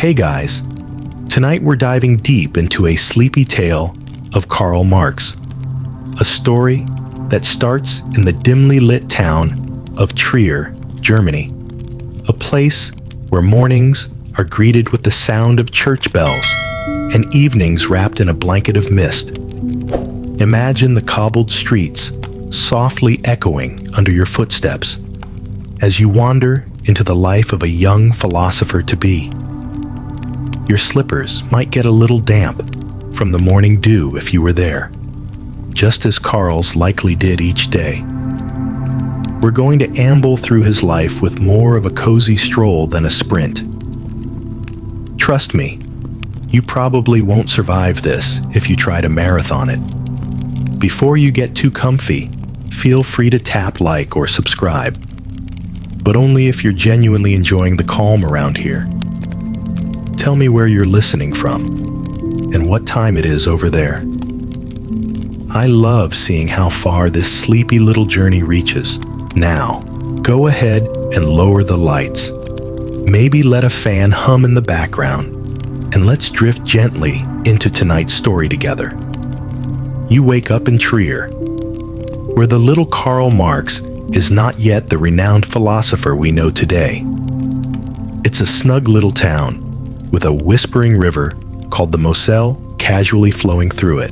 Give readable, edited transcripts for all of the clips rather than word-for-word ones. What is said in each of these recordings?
Hey guys, tonight we're diving deep into a sleepy tale of Karl Marx, a story that starts in the dimly lit town of Trier, Germany, a place where mornings are greeted with the sound of church bells and evenings wrapped in a blanket of mist. Imagine the cobbled streets softly echoing under your footsteps as you wander into the life of a young philosopher-to-be. Your slippers might get a little damp from the morning dew if you were there, just as Karl's likely did each day. We're going to amble through his life with more of a cozy stroll than a sprint. Trust me, you probably won't survive this if you try to marathon it. Before you get too comfy, feel free to tap like or subscribe, but only if you're genuinely enjoying the calm around here. Tell me where you're listening from and what time it is over there. I love seeing how far this sleepy little journey reaches. Now, go ahead and lower the lights. Maybe let a fan hum in the background, and let's drift gently into tonight's story together. You wake up in Trier, where the little Karl Marx is not yet the renowned philosopher we know today. It's a snug little town with a whispering river called the Moselle casually flowing through it.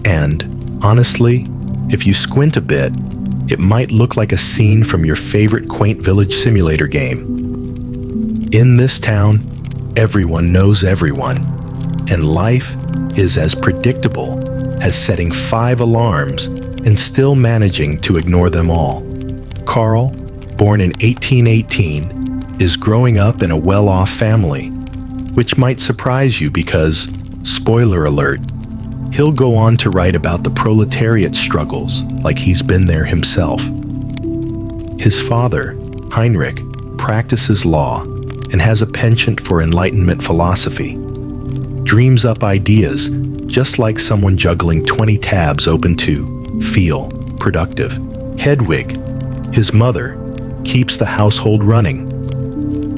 And, honestly, if you squint a bit, it might look like a scene from your favorite quaint village simulator game. In this town, everyone knows everyone, and life is as predictable as setting 5 alarms and still managing to ignore them all. Karl, born in 1818, is growing up in a well-off family, which might surprise you because, spoiler alert, he'll go on to write about the proletariat struggles like he's been there himself. His father, Heinrich, practices law and has a penchant for Enlightenment philosophy, dreams up ideas just like someone juggling 20 tabs open to feel productive. Hedwig, his mother, keeps the household running,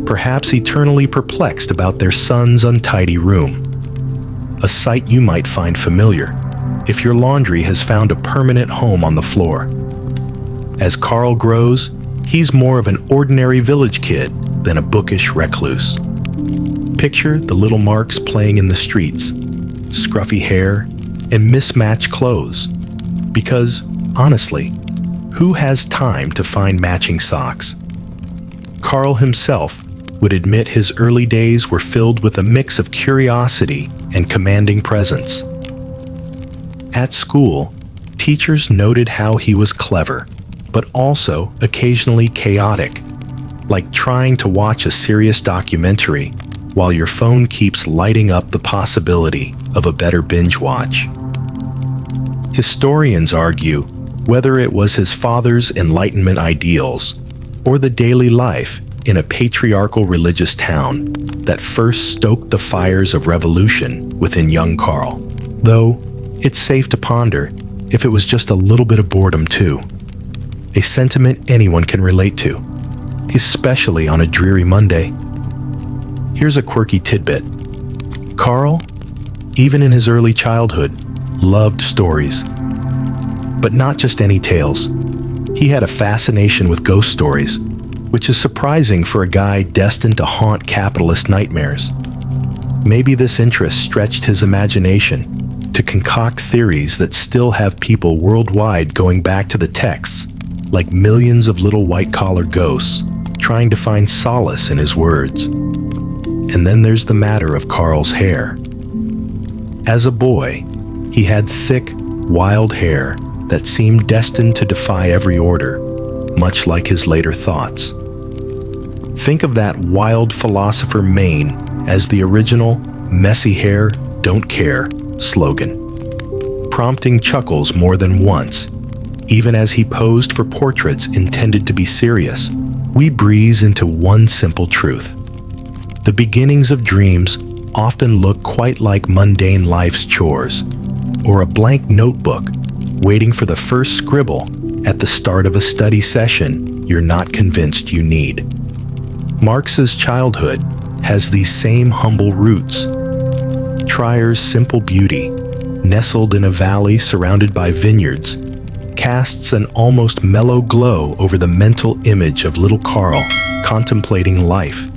perhaps eternally perplexed about their son's untidy room, a sight you might find familiar if your laundry has found a permanent home on the floor. As Karl grows, he's more of an ordinary village kid than a bookish recluse. Picture the little Marx playing in the streets, scruffy hair and mismatched clothes, because, honestly, who has time to find matching socks? Karl himself would admit his early days were filled with a mix of curiosity and commanding presence. At school, teachers noted how he was clever, but also occasionally chaotic, like trying to watch a serious documentary while your phone keeps lighting up the possibility of a better binge watch. Historians argue whether it was his father's Enlightenment ideals or the daily life in a patriarchal religious town that first stoked the fires of revolution within young Karl. Though, it's safe to ponder if it was just a little bit of boredom too. A sentiment anyone can relate to, especially on a dreary Monday. Here's a quirky tidbit. Karl, even in his early childhood, loved stories. But not just any tales. He had a fascination with ghost stories, which is surprising for a guy destined to haunt capitalist nightmares. Maybe this interest stretched his imagination to concoct theories that still have people worldwide going back to the texts, like millions of little white-collar ghosts trying to find solace in his words. And then there's the matter of Karl's hair. As a boy, he had thick, wild hair that seemed destined to defy every order, much like his later thoughts. Think of that wild philosopher mane as the original "messy hair, don't care" slogan, prompting chuckles more than once, even as he posed for portraits intended to be serious. We breeze into one simple truth. The beginnings of dreams often look quite like mundane life's chores, or a blank notebook waiting for the first scribble at the start of a study session you're not convinced you need. Marx's childhood has these same humble roots. Trier's simple beauty, nestled in a valley surrounded by vineyards, casts an almost mellow glow over the mental image of little Karl contemplating life,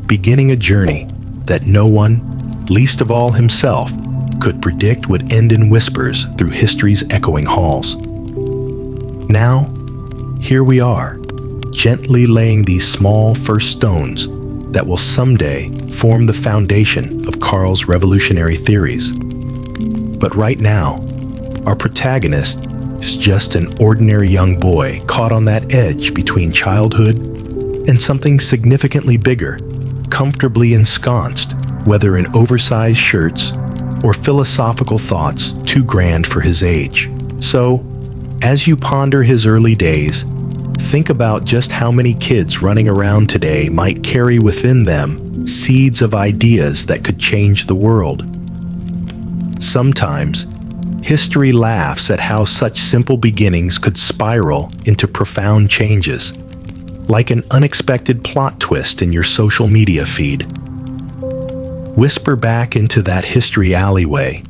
beginning a journey that no one, least of all himself, could predict would end in whispers through history's echoing halls. Now, here we are, gently laying these small first stones that will someday form the foundation of Karl's revolutionary theories. But right now, our protagonist is just an ordinary young boy caught on that edge between childhood and something significantly bigger, comfortably ensconced, whether in oversized shirts or philosophical thoughts too grand for his age. So, as you ponder his early days, think about just how many kids running around today might carry within them seeds of ideas that could change the world. Sometimes, history laughs at how such simple beginnings could spiral into profound changes, like an unexpected plot twist in your social media feed. Whisper back into that history alleyway,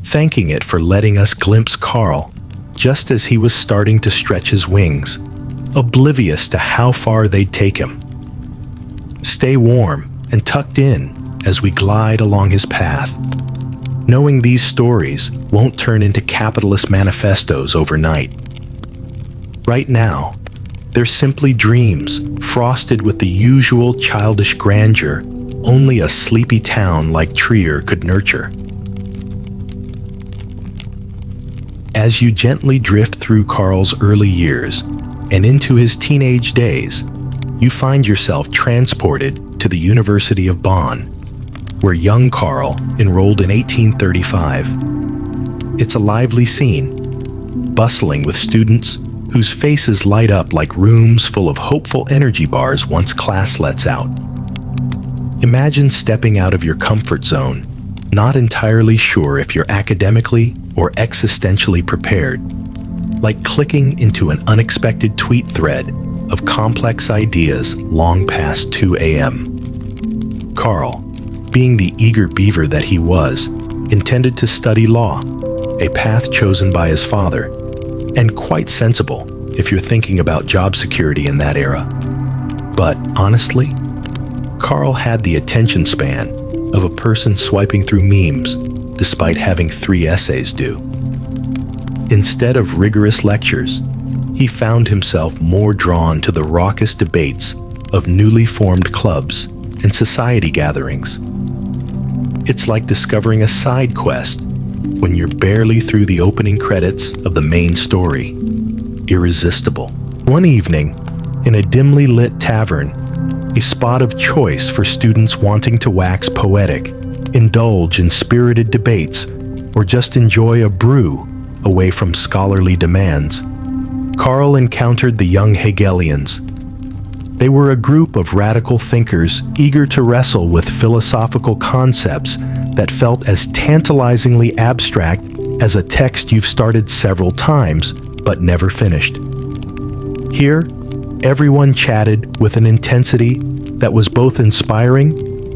thanking it for letting us glimpse Karl just as he was starting to stretch his wings, oblivious to how far they'd take him. Stay warm and tucked in as we glide along his path, knowing these stories won't turn into capitalist manifestos overnight. Right now, they're simply dreams frosted with the usual childish grandeur only a sleepy town like Trier could nurture. As you gently drift through Karl's early years and into his teenage days, you find yourself transported to the University of Bonn, where young Karl enrolled in 1835. It's a lively scene, bustling with students whose faces light up like rooms full of hopeful energy bars once class lets out. Imagine stepping out of your comfort zone, not entirely sure if you're academically or existentially prepared, like clicking into an unexpected tweet thread of complex ideas long past 2 a.m. Karl, being the eager beaver that he was, intended to study law, a path chosen by his father, and quite sensible if you're thinking about job security in that era. But honestly, Karl had the attention span of a person swiping through memes despite having 3 essays due. Instead of rigorous lectures, he found himself more drawn to the raucous debates of newly formed clubs and society gatherings. It's like discovering a side quest when you're barely through the opening credits of the main story. Irresistible. One evening, in a dimly lit tavern, a spot of choice for students wanting to wax poetic, indulge in spirited debates, or just enjoy a brew away from scholarly demands, Karl encountered the young Hegelians. They were a group of radical thinkers eager to wrestle with philosophical concepts that felt as tantalizingly abstract as a text you've started several times but never finished. Here, everyone chatted with an intensity that was both inspiring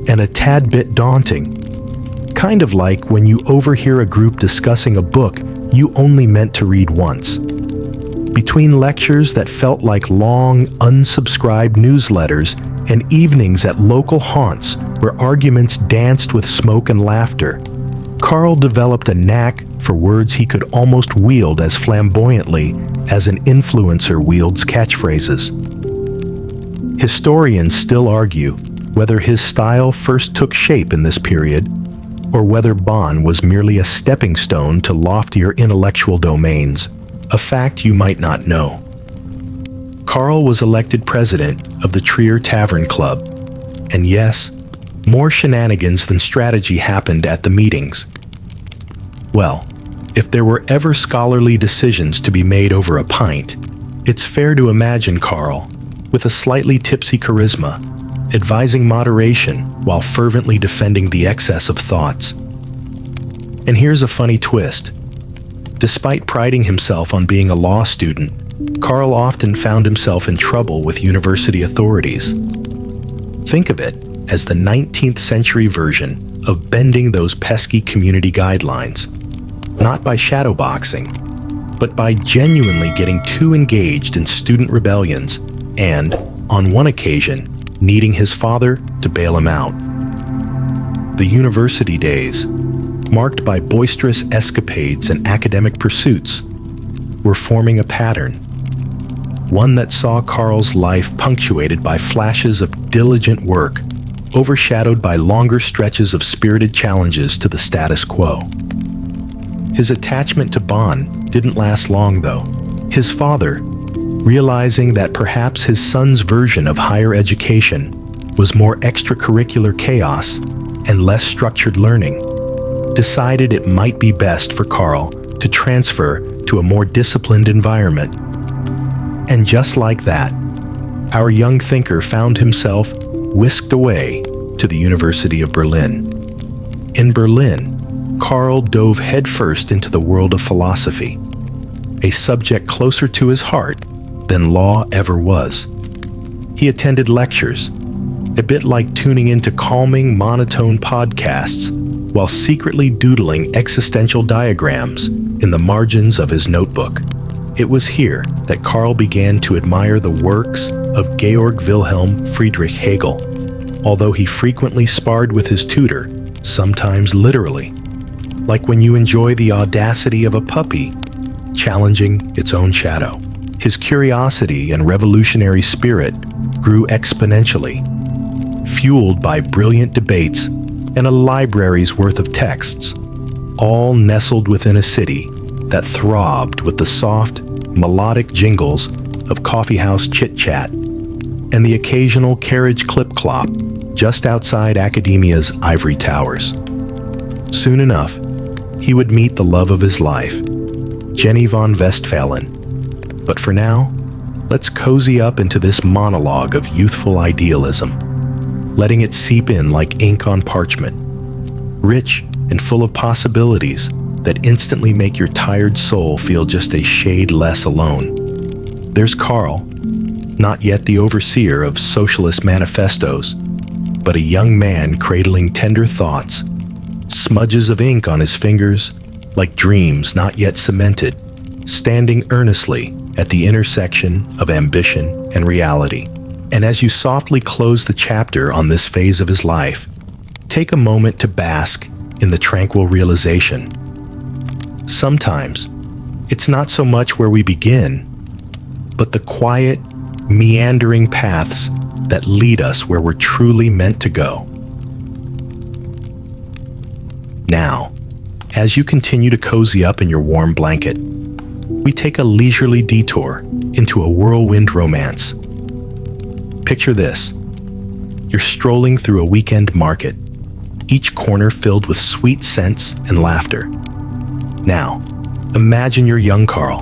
and a tad bit daunting, kind of like when you overhear a group discussing a book you only meant to read once. Between lectures that felt like long, unsubscribed newsletters and evenings at local haunts where arguments danced with smoke and laughter, Karl developed a knack for words he could almost wield as flamboyantly as an influencer wields catchphrases. Historians still argue whether his style first took shape in this period, or whether Bonn was merely a stepping stone to loftier intellectual domains, a fact you might not know. Karl was elected president of the Trier Tavern Club, and yes, more shenanigans than strategy happened at the meetings. Well, if there were ever scholarly decisions to be made over a pint, it's fair to imagine Karl, with a slightly tipsy charisma, advising moderation while fervently defending the excess of thoughts. And here's a funny twist. Despite priding himself on being a law student, Karl often found himself in trouble with university authorities. Think of it. as the 19th century version of bending those pesky community guidelines, not by shadowboxing, but by genuinely getting too engaged in student rebellions and, on one occasion, needing his father to bail him out. The university days, marked by boisterous escapades and academic pursuits, were forming a pattern, one that saw Karl's life punctuated by flashes of diligent work, overshadowed by longer stretches of spirited challenges to the status quo. His attachment to Bonn didn't last long, though. His father, realizing that perhaps his son's version of higher education was more extracurricular chaos and less structured learning, decided it might be best for Karl to transfer to a more disciplined environment. And just like that, our young thinker found himself whisked away to the University of Berlin. In Berlin, Karl dove headfirst into the world of philosophy, a subject closer to his heart than law ever was. He attended lectures, a bit like tuning into calming, monotone podcasts while secretly doodling existential diagrams in the margins of his notebook. It was here that Karl began to admire the works of Georg Wilhelm Friedrich Hegel, although he frequently sparred with his tutor, sometimes literally, like when you enjoy the audacity of a puppy challenging its own shadow. His curiosity and revolutionary spirit grew exponentially, fueled by brilliant debates and a library's worth of texts, all nestled within a city that throbbed with the soft, melodic jingles of coffeehouse chit-chat and the occasional carriage clip-clop just outside academia's ivory towers. Soon enough, he would meet the love of his life, Jenny von Westphalen. But for now, let's cozy up into this monologue of youthful idealism, letting it seep in like ink on parchment, rich and full of possibilities that instantly make your tired soul feel just a shade less alone. There's Karl, not yet the overseer of socialist manifestos, but a young man cradling tender thoughts, smudges of ink on his fingers, like dreams not yet cemented, standing earnestly at the intersection of ambition and reality. And as you softly close the chapter on this phase of his life, take a moment to bask in the tranquil realization. Sometimes, it's not so much where we begin, but the quiet, meandering paths that lead us where we're truly meant to go. Now, as you continue to cozy up in your warm blanket, we take a leisurely detour into a whirlwind romance. Picture this. You're strolling through a weekend market, each corner filled with sweet scents and laughter. Now, imagine you're young Karl,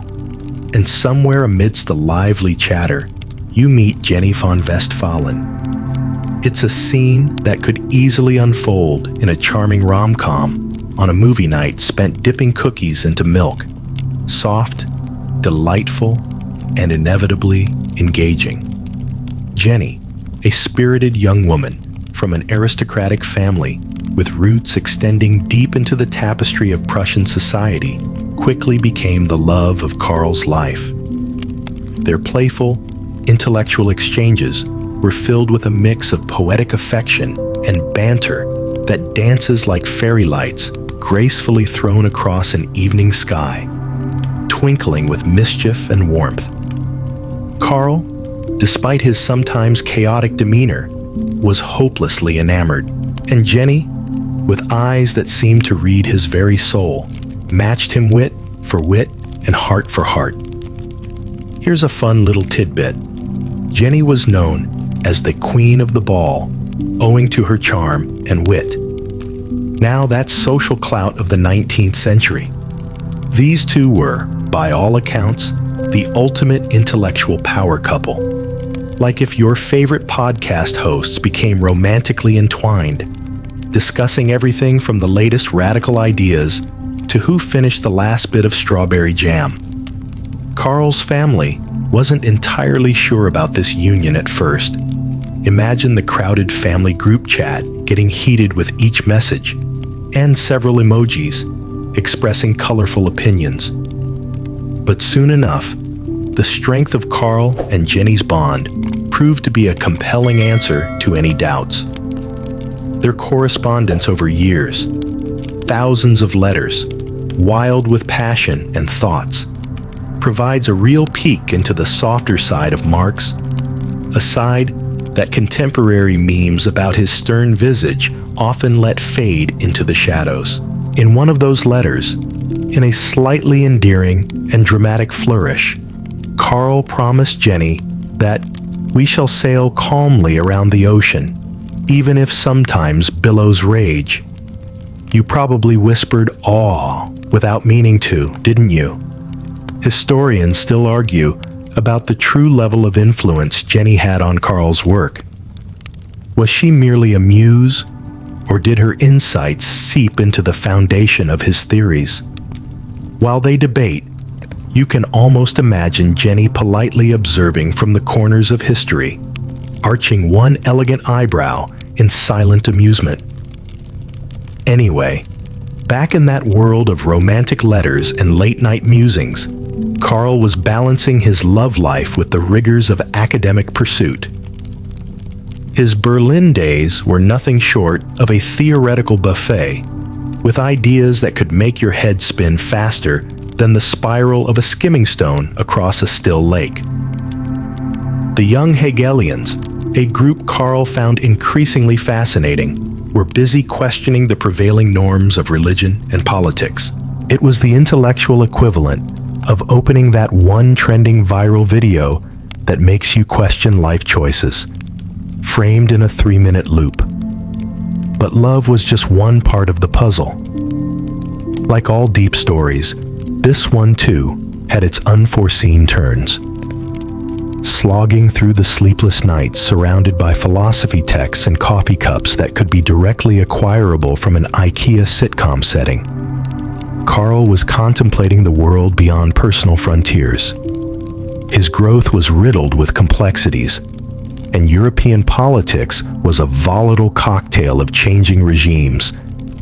and somewhere amidst the lively chatter, you meet Jenny von Westphalen. It's a scene that could easily unfold in a charming rom-com on a movie night spent dipping cookies into milk. Soft, delightful, and inevitably engaging. Jenny, a spirited young woman from an aristocratic family with roots extending deep into the tapestry of Prussian society, quickly became the love of Karl's life. Their playful, intellectual exchanges were filled with a mix of poetic affection and banter that dances like fairy lights gracefully thrown across an evening sky, twinkling with mischief and warmth. Karl, despite his sometimes chaotic demeanor, was hopelessly enamored, and Jenny, with eyes that seemed to read his very soul, matched him wit for wit and heart for heart. Here's a fun little tidbit. Jenny was known as the Queen of the Ball, owing to her charm and wit. Now that's social clout of the 19th century. These two were, by all accounts, the ultimate intellectual power couple. Like if your favorite podcast hosts became romantically entwined, discussing everything from the latest radical ideas to who finished the last bit of strawberry jam. Karl's family wasn't entirely sure about this union at first, Imagine the crowded family group chat getting heated with each message, and several emojis expressing colorful opinions. But soon enough, the strength of Karl and Jenny's bond proved to be a compelling answer to any doubts. Their correspondence over years, thousands of letters, wild with passion and thoughts, provides a real peek into the softer side of Marx, a side that contemporary memes about his stern visage often let fade into the shadows. In one of those letters, in a slightly endearing and dramatic flourish, Karl promised Jenny that we shall sail calmly around the ocean, even if sometimes billows rage. You probably whispered awe without meaning to, didn't you? Historians still argue about the true level of influence Jenny had on Karl's work. Was she merely a muse, or did her insights seep into the foundation of his theories? While they debate, you can almost imagine Jenny politely observing from the corners of history, arching one elegant eyebrow in silent amusement. Anyway, back in that world of romantic letters and late-night musings, Karl was balancing his love life with the rigors of academic pursuit. His Berlin days were nothing short of a theoretical buffet, with ideas that could make your head spin faster than the spiral of a skimming stone across a still lake. The young Hegelians, a group Karl found increasingly fascinating, were busy questioning the prevailing norms of religion and politics. It was the intellectual equivalent of opening that one trending viral video that makes you question life choices, framed in a 3-minute loop. But love was just one part of the puzzle. Like all deep stories, this one too had its unforeseen turns. Slogging through the sleepless nights surrounded by philosophy texts and coffee cups that could be directly acquirable from an IKEA sitcom setting, Karl was contemplating the world beyond personal frontiers. His growth was riddled with complexities, and European politics was a volatile cocktail of changing regimes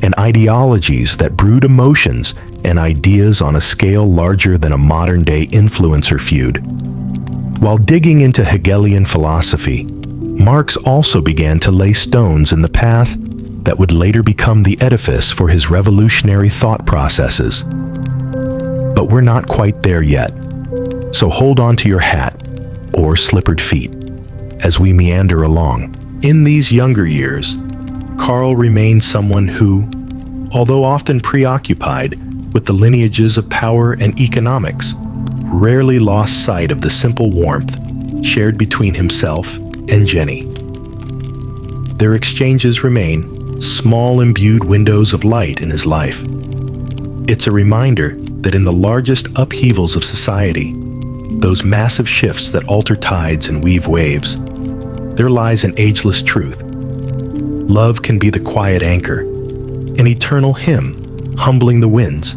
and ideologies that brewed emotions and ideas on a scale larger than a modern-day influencer feud. While digging into Hegelian philosophy, Marx also began to lay stones in the path that would later become the edifice for his revolutionary thought processes. But we're not quite there yet, so hold on to your hat or slippered feet as we meander along. In these younger years, Karl remained someone who, although often preoccupied with the lineages of power and economics, rarely lost sight of the simple warmth shared between himself and Jenny. Their exchanges remain small imbued windows of light in his life. It's a reminder that in the largest upheavals of society, those massive shifts that alter tides and weave waves, there lies an ageless truth. Love can be the quiet anchor, an eternal hymn humbling the winds,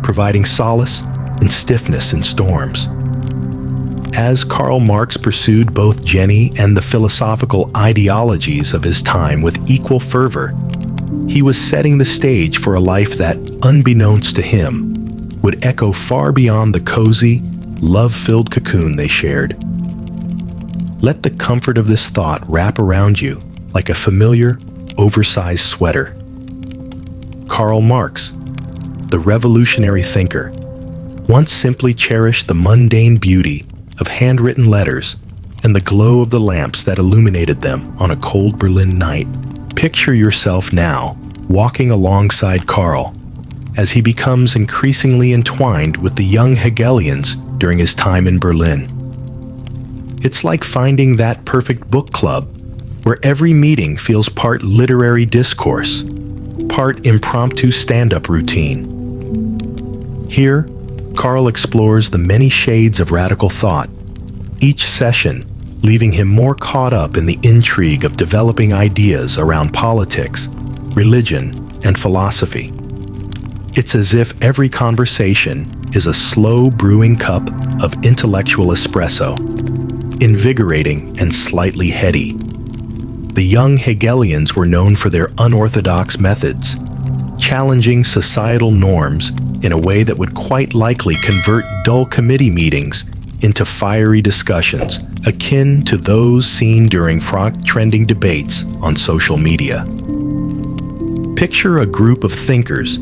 providing solace and stiffness in storms. As Karl Marx pursued both Jenny and the philosophical ideologies of his time with equal fervor, he was setting the stage for a life that, unbeknownst to him, would echo far beyond the cozy, love-filled cocoon they shared. Let the comfort of this thought wrap around you like a familiar, oversized sweater. Karl Marx, the revolutionary thinker, once simply cherished the mundane beauty of handwritten letters and the glow of the lamps that illuminated them on a cold Berlin night. Picture yourself now walking alongside Karl as he becomes increasingly entwined with the young Hegelians during his time in Berlin. It's like finding that perfect book club where every meeting feels part literary discourse, part impromptu stand-up routine. Here, Karl explores the many shades of radical thought, each session leaving him more caught up in the intrigue of developing ideas around politics, religion, and philosophy. It's as if every conversation is a slow brewing cup of intellectual espresso, invigorating and slightly heady, The young Hegelians were known for their unorthodox methods, challenging societal norms in a way that would quite likely convert dull committee meetings into fiery discussions akin to those seen during trending debates on social media. Picture a group of thinkers,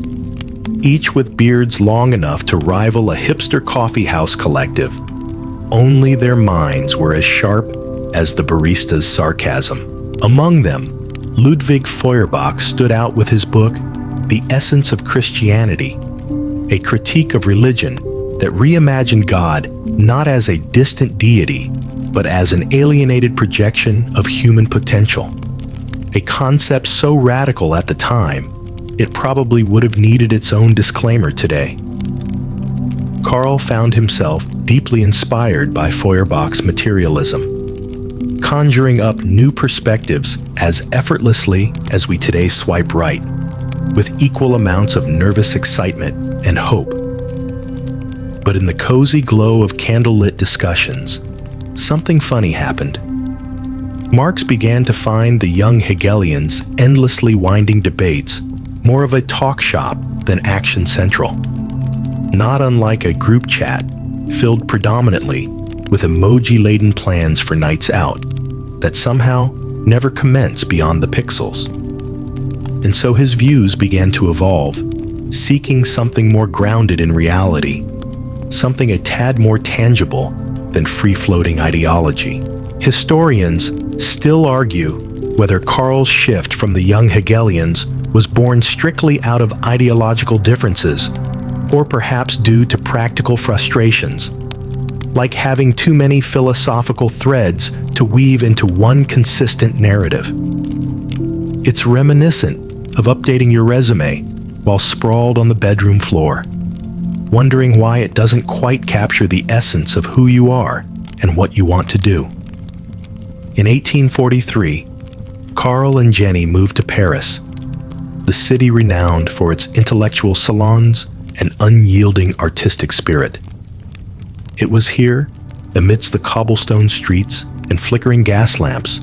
each with beards long enough to rival a hipster coffeehouse collective. Only their minds were as sharp as the barista's sarcasm. Among them, Ludwig Feuerbach stood out with his book, The Essence of Christianity, a critique of religion that reimagined God not as a distant deity, but as an alienated projection of human potential. A concept so radical at the time, it probably would have needed its own disclaimer today. Karl found himself deeply inspired by Feuerbach's materialism, conjuring up new perspectives as effortlessly as we today swipe right, with equal amounts of nervous excitement and hope. But in the cozy glow of candlelit discussions, something funny happened. Marx began to find the young Hegelians' endlessly winding debates more of a talk shop than action central, not unlike a group chat filled predominantly with emoji-laden plans for nights out that somehow never commence beyond the pixels. And so his views began to evolve, seeking something more grounded in reality, something a tad more tangible than free-floating ideology. Historians still argue whether Karl's shift from the young Hegelians was born strictly out of ideological differences, or perhaps due to practical frustrations, like having too many philosophical threads to weave into one consistent narrative. It's reminiscent of updating your resume while sprawled on the bedroom floor, wondering why it doesn't quite capture the essence of who you are and what you want to do. In 1843, Karl and Jenny moved to Paris, the city renowned for its intellectual salons and unyielding artistic spirit. It was here, amidst the cobblestone streets and flickering gas lamps,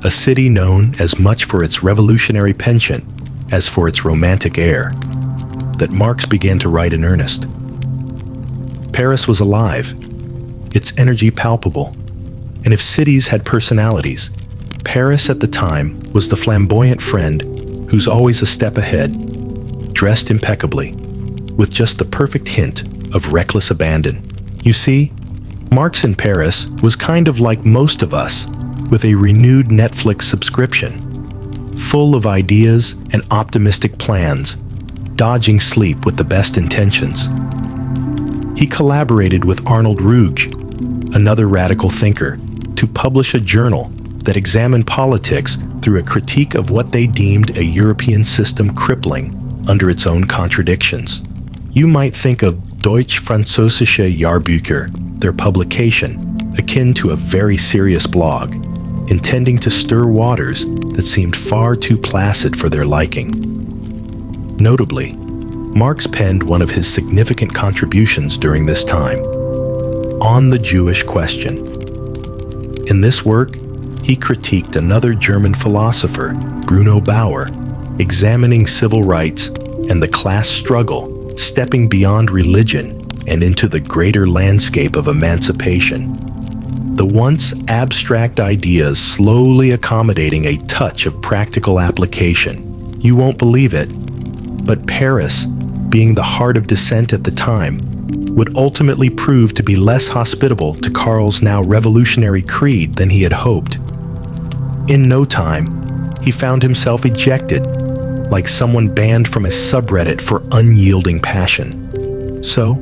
a city known as much for its revolutionary penchant as for its romantic air, that Marx began to write in earnest. Paris was alive, its energy palpable, and if cities had personalities, Paris at the time was the flamboyant friend who's always a step ahead, dressed impeccably, with just the perfect hint of reckless abandon. You see, Marx in Paris was kind of like most of us, with a renewed Netflix subscription, full of ideas and optimistic plans, dodging sleep with the best intentions. He collaborated with Arnold Ruge, another radical thinker, to publish a journal that examined politics through a critique of what they deemed a European system crippling under its own contradictions. You might think of Deutsch-Französische Jahrbucher, their publication, akin to a very serious blog, intending to stir waters that seemed far too placid for their liking. Notably, Marx penned one of his significant contributions during this time, On the Jewish Question. In this work, he critiqued another German philosopher, Bruno Bauer, examining civil rights and the class struggle, stepping beyond religion and into the greater landscape of emancipation. The once abstract ideas slowly accommodating a touch of practical application. You won't believe it, but Paris, being the heart of dissent at the time, would ultimately prove to be less hospitable to Karl's now revolutionary creed than he had hoped. In no time, he found himself ejected, like someone banned from a subreddit for unyielding passion. So,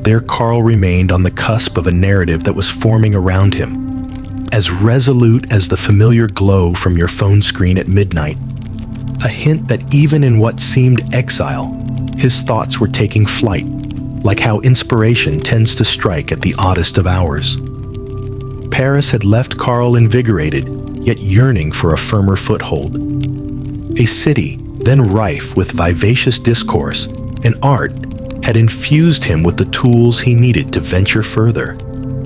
there Karl remained on the cusp of a narrative that was forming around him, as resolute as the familiar glow from your phone screen at midnight, a hint that even in what seemed exile, his thoughts were taking flight, like how inspiration tends to strike at the oddest of hours. Paris had left Karl invigorated, yet yearning for a firmer foothold. A city then rife with vivacious discourse and art had infused him with the tools he needed to venture further.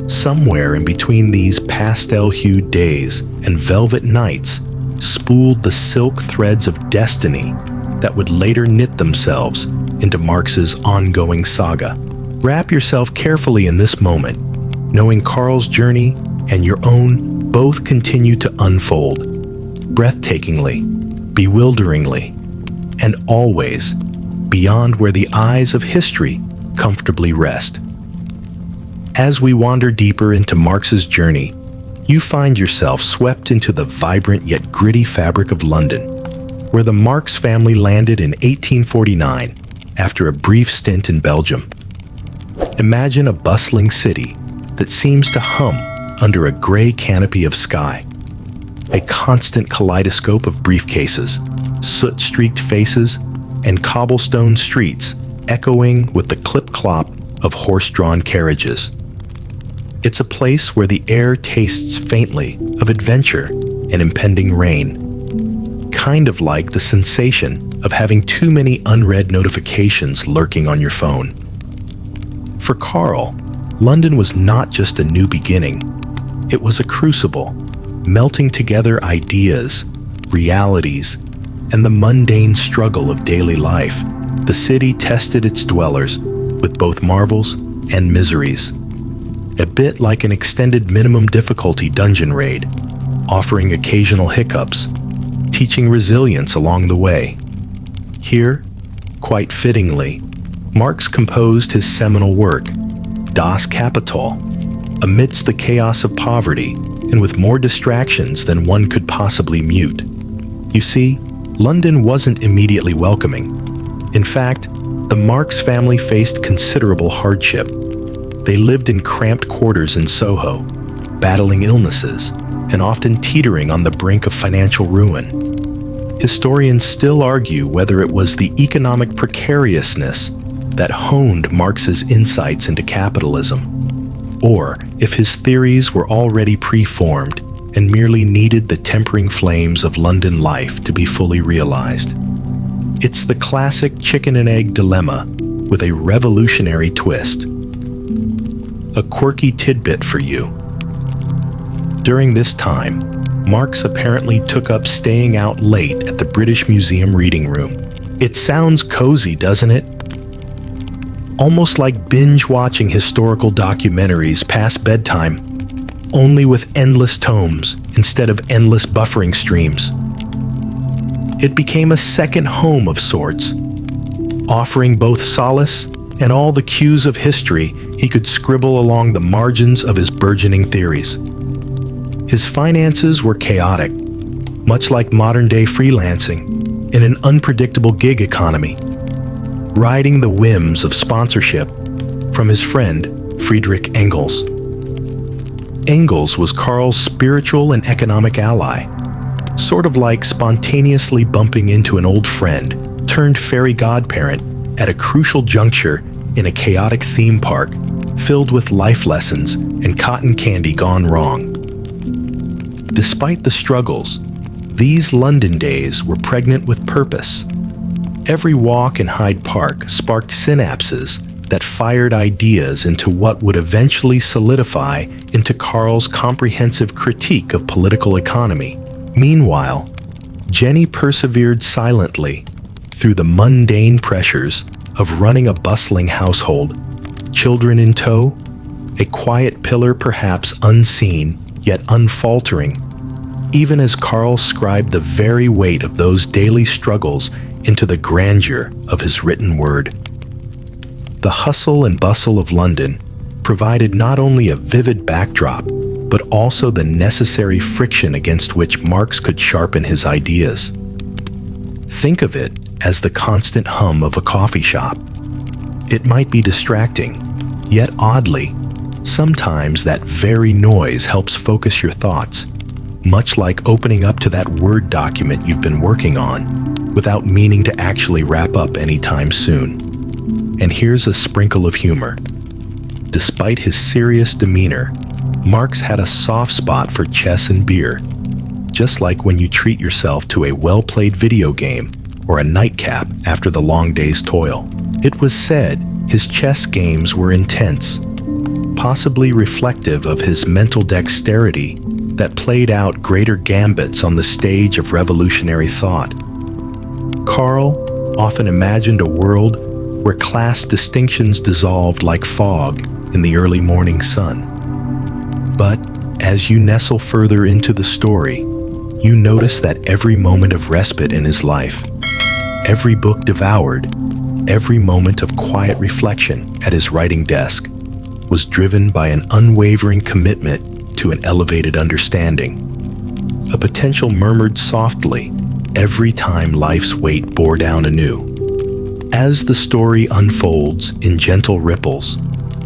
Somewhere in between these pastel-hued days and velvet nights, spooled the silk threads of destiny that would later knit themselves into Marx's ongoing saga. Wrap yourself carefully in this moment, knowing Karl's journey and your own both continue to unfold, breathtakingly, bewilderingly, and always beyond where the eyes of history comfortably rest. As we wander deeper into Marx's journey, you find yourself swept into the vibrant yet gritty fabric of London, where the Marx family landed in 1849 after a brief stint in Belgium. Imagine a bustling city that seems to hum under a gray canopy of sky, a constant kaleidoscope of briefcases, soot-streaked faces, and cobblestone streets echoing with the clip-clop of horse-drawn carriages. It's a place where the air tastes faintly of adventure and impending rain, kind of like the sensation of having too many unread notifications lurking on your phone. For Karl, London was not just a new beginning. It was a crucible, melting together ideas, realities, and the mundane struggle of daily life. The city tested its dwellers with both marvels and miseries, a bit like an extended minimum difficulty dungeon raid, offering occasional hiccups, teaching resilience along the way. Here, quite fittingly, Marx composed his seminal work, Das Kapital, amidst the chaos of poverty and with more distractions than one could possibly mute. You see, London wasn't immediately welcoming. In fact, the Marx family faced considerable hardship. They lived in cramped quarters in Soho, battling illnesses, and often teetering on the brink of financial ruin. Historians still argue whether it was the economic precariousness that honed Marx's insights into capitalism, or if his theories were already preformed and merely needed the tempering flames of London life to be fully realized. It's the classic chicken and egg dilemma with a revolutionary twist. A quirky tidbit for you. During this time, Marx apparently took up staying out late at the British Museum reading room. It sounds cozy, doesn't it? Almost like binge-watching historical documentaries past bedtime, only with endless tomes instead of endless buffering streams. It became a second home of sorts, offering both solace and all the cues of history he could scribble along the margins of his burgeoning theories. His finances were chaotic, much like modern-day freelancing in an unpredictable gig economy, riding the whims of sponsorship from his friend Friedrich Engels. Engels was Karl's spiritual and economic ally, sort of like spontaneously bumping into an old friend turned fairy godparent at a crucial juncture in a chaotic theme park filled with life lessons and cotton candy gone wrong. Despite the struggles, these London days were pregnant with purpose. Every walk in Hyde Park sparked synapses that fired ideas into what would eventually solidify into Karl's comprehensive critique of political economy. Meanwhile, Jenny persevered silently through the mundane pressures of running a bustling household, children in tow, a quiet pillar perhaps unseen yet unfaltering, even as Karl scribed the very weight of those daily struggles into the grandeur of his written word. The hustle and bustle of London provided not only a vivid backdrop, but also the necessary friction against which Marx could sharpen his ideas. Think of it as the constant hum of a coffee shop. It might be distracting, yet oddly, sometimes that very noise helps focus your thoughts, much like opening up to that Word document you've been working on without meaning to actually wrap up anytime soon. And here's a sprinkle of humor. Despite his serious demeanor, Marx had a soft spot for chess and beer, just like when you treat yourself to a well-played video game or a nightcap after the long day's toil. It was said his chess games were intense, possibly reflective of his mental dexterity that played out greater gambits on the stage of revolutionary thought. Karl often imagined a world where class distinctions dissolved like fog in the early morning sun. But as you nestle further into the story, you notice that every moment of respite in his life, every book devoured, every moment of quiet reflection at his writing desk was driven by an unwavering commitment to an elevated understanding. A potential murmured softly every time life's weight bore down anew. As the story unfolds in gentle ripples,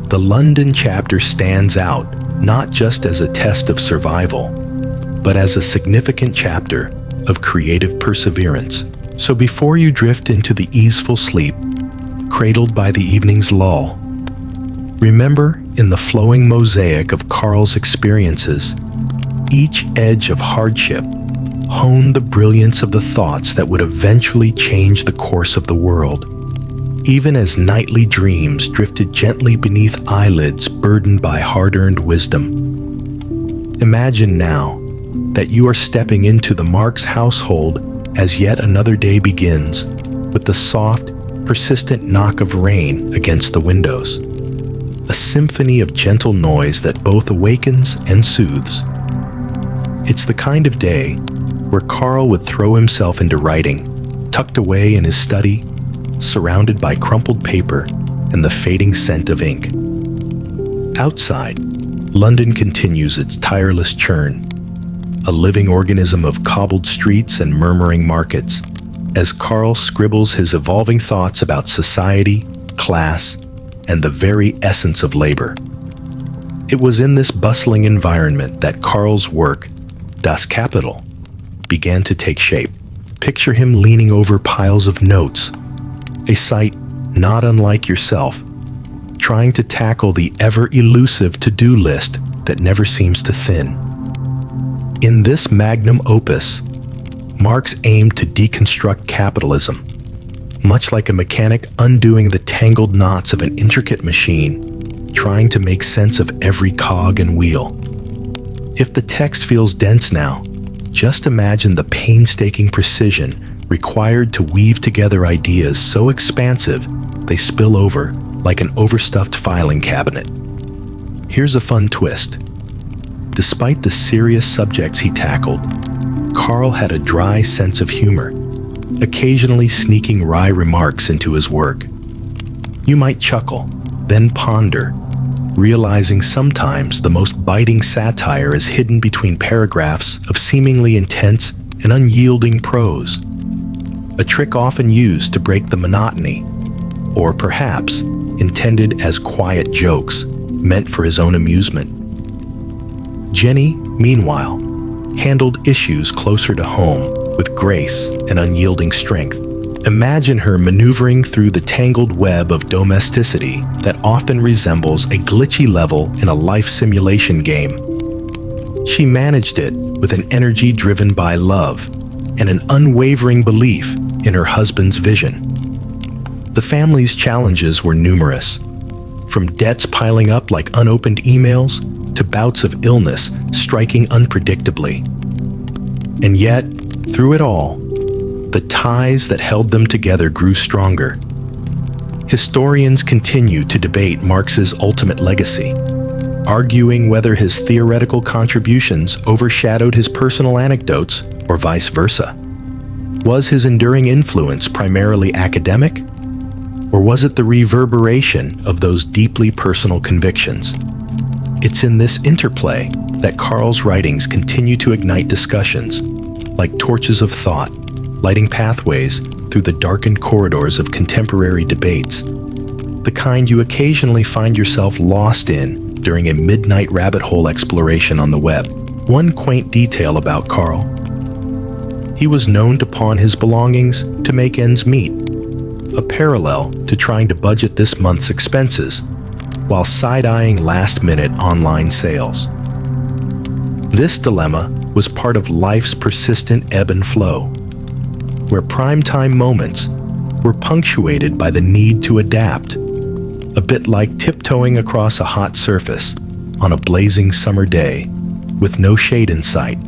the London chapter stands out not just as a test of survival, but as a significant chapter of creative perseverance. So before you drift into the easeful sleep, cradled by the evening's lull, remember, in the flowing mosaic of Karl's experiences, each edge of hardship honed the brilliance of the thoughts that would eventually change the course of the world, even as nightly dreams drifted gently beneath eyelids burdened by hard-earned wisdom. Imagine now that you are stepping into the Marx household as yet another day begins, with the soft, persistent knock of rain against the windows, a symphony of gentle noise that both awakens and soothes. It's the kind of day where Karl would throw himself into writing, tucked away in his study, surrounded by crumpled paper and the fading scent of ink. Outside, London continues its tireless churn, a living organism of cobbled streets and murmuring markets, as Karl scribbles his evolving thoughts about society, class, and the very essence of labor. It was in this bustling environment that Karl's work, Das Kapital, began to take shape. Picture him leaning over piles of notes, a sight not unlike yourself, trying to tackle the ever-elusive to-do list that never seems to thin. In this magnum opus, Marx aimed to deconstruct capitalism, much like a mechanic undoing the tangled knots of an intricate machine, trying to make sense of every cog and wheel. If the text feels dense now, just imagine the painstaking precision required to weave together ideas so expansive they spill over like an overstuffed filing cabinet. Here's a fun twist. Despite the serious subjects he tackled, Karl had a dry sense of humor, occasionally sneaking wry remarks into his work. You might chuckle, then ponder, realizing sometimes the most biting satire is hidden between paragraphs of seemingly intense and unyielding prose, a trick often used to break the monotony, or perhaps intended as quiet jokes meant for his own amusement. Jenny, meanwhile, handled issues closer to home with grace and unyielding strength. Imagine her maneuvering through the tangled web of domesticity that often resembles a glitchy level in a life simulation game. She managed it with an energy driven by love and an unwavering belief in her husband's vision. The family's challenges were numerous, from debts piling up like unopened emails to bouts of illness striking unpredictably. And yet, through it all, the ties that held them together grew stronger. Historians continue to debate Marx's ultimate legacy, arguing whether his theoretical contributions overshadowed his personal anecdotes or vice versa. Was his enduring influence primarily academic, or was it the reverberation of those deeply personal convictions? It's in this interplay that Karl's writings continue to ignite discussions, like torches of thought, lighting pathways through the darkened corridors of contemporary debates, the kind you occasionally find yourself lost in during a midnight rabbit hole exploration on the web. One quaint detail about Karl: he was known to pawn his belongings to make ends meet, a parallel to trying to budget this month's expenses while side-eyeing last-minute online sales. This dilemma was part of life's persistent ebb and flow, where primetime moments were punctuated by the need to adapt, a bit like tiptoeing across a hot surface on a blazing summer day with no shade in sight.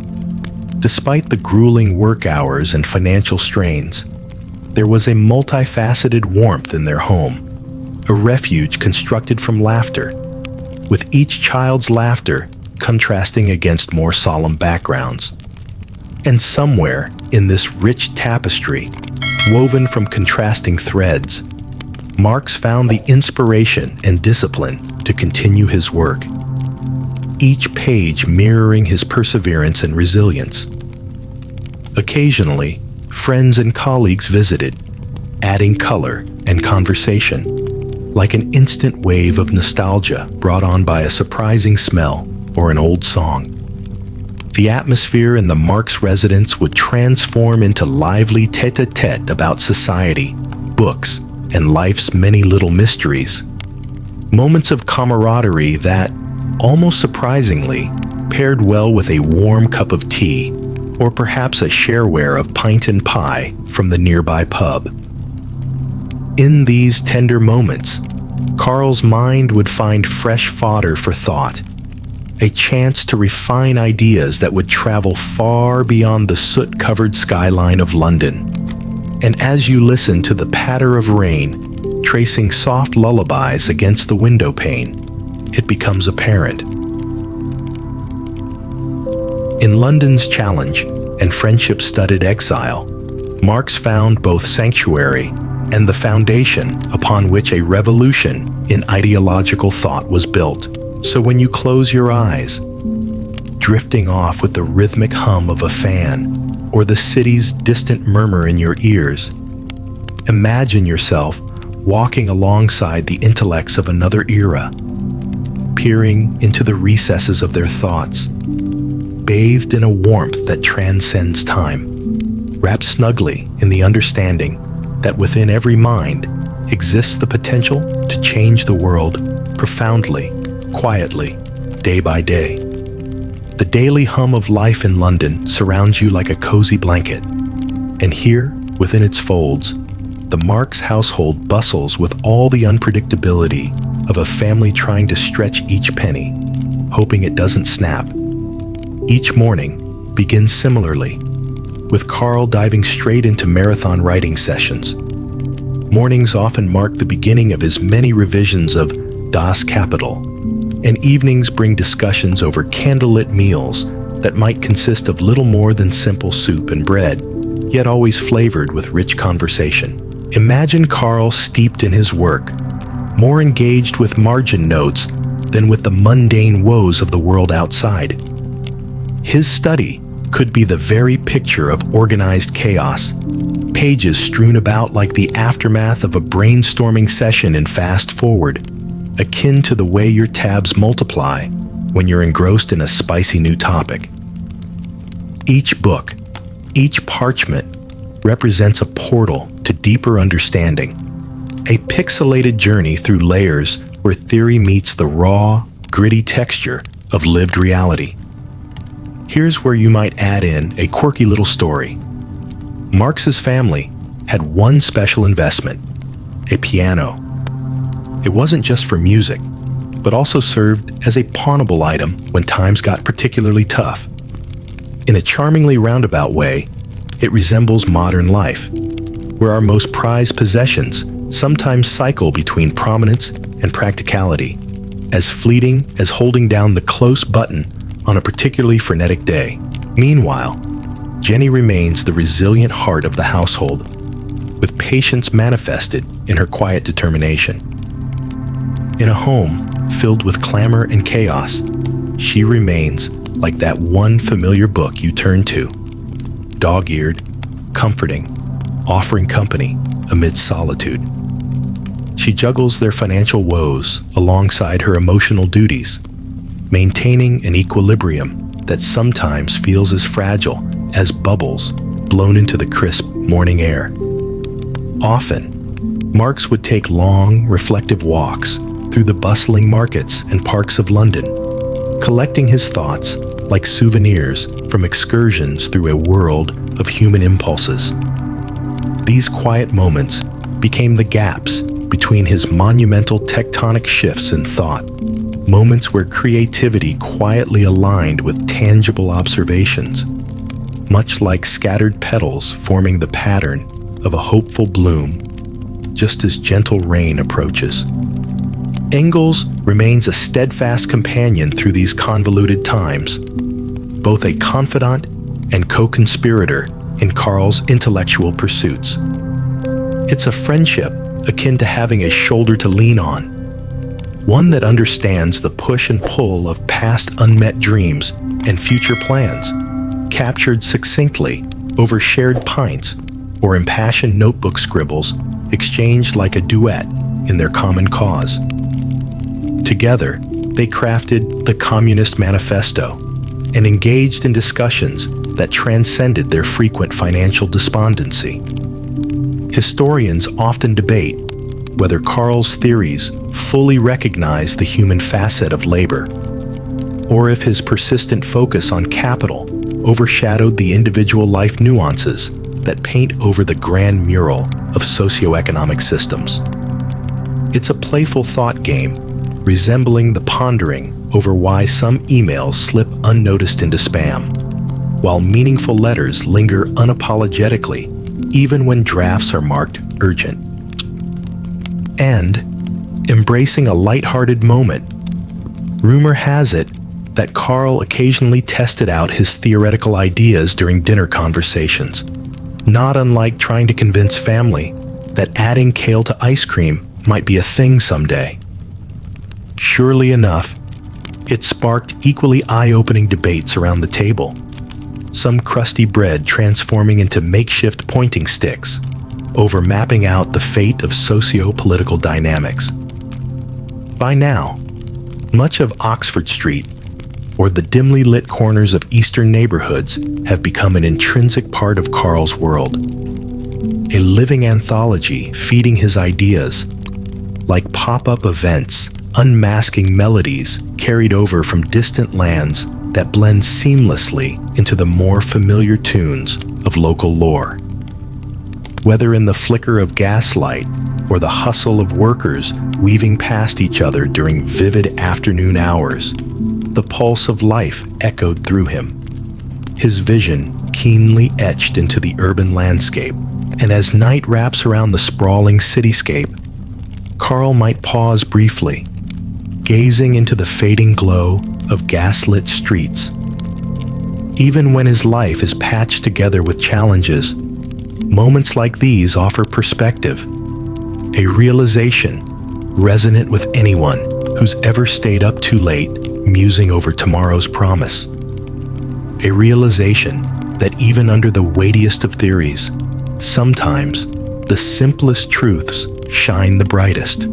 Despite the grueling work hours and financial strains, there was a multifaceted warmth in their home, a refuge constructed from laughter, with each child's laughter contrasting against more solemn backgrounds. And somewhere in this rich tapestry, woven from contrasting threads, Marx found the inspiration and discipline to continue his work, each page mirroring his perseverance and resilience. Occasionally, friends and colleagues visited, adding color and conversation, like an instant wave of nostalgia brought on by a surprising smell or an old song. The atmosphere in the Marx residence would transform into lively tete-a-tete about society, books, and life's many little mysteries. Moments of camaraderie that, almost surprisingly, paired well with a warm cup of tea, or perhaps a shareware of pint and pie from the nearby pub. In these tender moments, Karl's mind would find fresh fodder for thought, a chance to refine ideas that would travel far beyond the soot-covered skyline of London. And as you listen to the patter of rain, tracing soft lullabies against the window pane, it becomes apparent. In London's challenge and friendship-studded exile, Marx found both sanctuary and the foundation upon which a revolution in ideological thought was built. So when you close your eyes, drifting off with the rhythmic hum of a fan or the city's distant murmur in your ears, imagine yourself walking alongside the intellects of another era, peering into the recesses of their thoughts, bathed in a warmth that transcends time, wrapped snugly in the understanding that within every mind exists the potential to change the world profoundly, quietly, day by day. The daily hum of life in London surrounds you like a cozy blanket, and here, within its folds, the Marx household bustles with all the unpredictability of a family trying to stretch each penny, hoping it doesn't snap. Each morning begins similarly, with Karl diving straight into marathon writing sessions. Mornings often mark the beginning of his many revisions of Das Kapital, and evenings bring discussions over candlelit meals that might consist of little more than simple soup and bread, yet always flavored with rich conversation. Imagine Karl steeped in his work, more engaged with margin notes than with the mundane woes of the world outside. His study could be the very picture of organized chaos, pages strewn about like the aftermath of a brainstorming session in Fast Forward, akin to the way your tabs multiply when you're engrossed in a spicy new topic. Each book, each parchment, represents a portal to deeper understanding, a pixelated journey through layers where theory meets the raw, gritty texture of lived reality. Here's where you might add in a quirky little story. Marx's family had one special investment, a piano. It wasn't just for music, but also served as a pawnable item when times got particularly tough. In a charmingly roundabout way, it resembles modern life, where our most prized possessions sometimes cycle between prominence and practicality, as fleeting as holding down the close button on a particularly frenetic day. Meanwhile, Jenny remains the resilient heart of the household, with patience manifested in her quiet determination. In a home filled with clamor and chaos, she remains like that one familiar book you turn to, dog-eared, comforting, offering company amid solitude. She juggles their financial woes alongside her emotional duties, maintaining an equilibrium that sometimes feels as fragile as bubbles blown into the crisp morning air. Often, Marx would take long, reflective walks through the bustling markets and parks of London, collecting his thoughts like souvenirs from excursions through a world of human impulses. These quiet moments became the gaps between his monumental tectonic shifts in thought, moments where creativity quietly aligned with tangible observations, much like scattered petals forming the pattern of a hopeful bloom, just as gentle rain approaches. Engels remains a steadfast companion through these convoluted times, both a confidant and co-conspirator in Karl's intellectual pursuits. It's a friendship akin to having a shoulder to lean on, one that understands the push and pull of past unmet dreams and future plans, captured succinctly over shared pints or impassioned notebook scribbles exchanged like a duet in their common cause. Together, they crafted the Communist Manifesto and engaged in discussions that transcended their frequent financial despondency. Historians often debate whether Karl's theories fully recognize the human facet of labor, or if his persistent focus on capital overshadowed the individual life nuances that paint over the grand mural of socioeconomic systems. It's a playful thought game, resembling the pondering over why some emails slip unnoticed into spam, while meaningful letters linger unapologetically even when drafts are marked urgent. And, embracing a lighthearted moment, rumor has it that Karl occasionally tested out his theoretical ideas during dinner conversations, not unlike trying to convince family that adding kale to ice cream might be a thing someday. Surely enough, it sparked equally eye-opening debates around the table, some crusty bread transforming into makeshift pointing sticks over mapping out the fate of socio-political dynamics. By now, much of Oxford Street, or the dimly lit corners of eastern neighborhoods, have become an intrinsic part of Karl's world, a living anthology feeding his ideas, like pop-up events unmasking melodies carried over from distant lands that blend seamlessly into the more familiar tunes of local lore. Whether in the flicker of gaslight or the hustle of workers weaving past each other during vivid afternoon hours, the pulse of life echoed through him, his vision keenly etched into the urban landscape. And as night wraps around the sprawling cityscape, Karl might pause briefly, gazing into the fading glow of gaslit streets. Even when his life is patched together with challenges, moments like these offer perspective, a realization resonant with anyone who's ever stayed up too late musing over tomorrow's promise. A realization that even under the weightiest of theories, sometimes the simplest truths shine the brightest.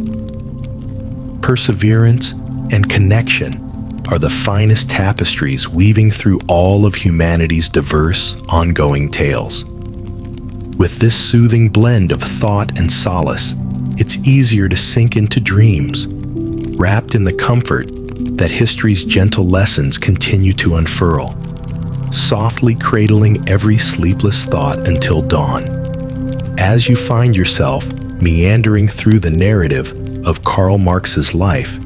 Perseverance and connection are the finest tapestries weaving through all of humanity's diverse, ongoing tales. With this soothing blend of thought and solace, it's easier to sink into dreams, wrapped in the comfort that history's gentle lessons continue to unfurl, softly cradling every sleepless thought until dawn. As you find yourself meandering through the narrative of Karl Marx's life,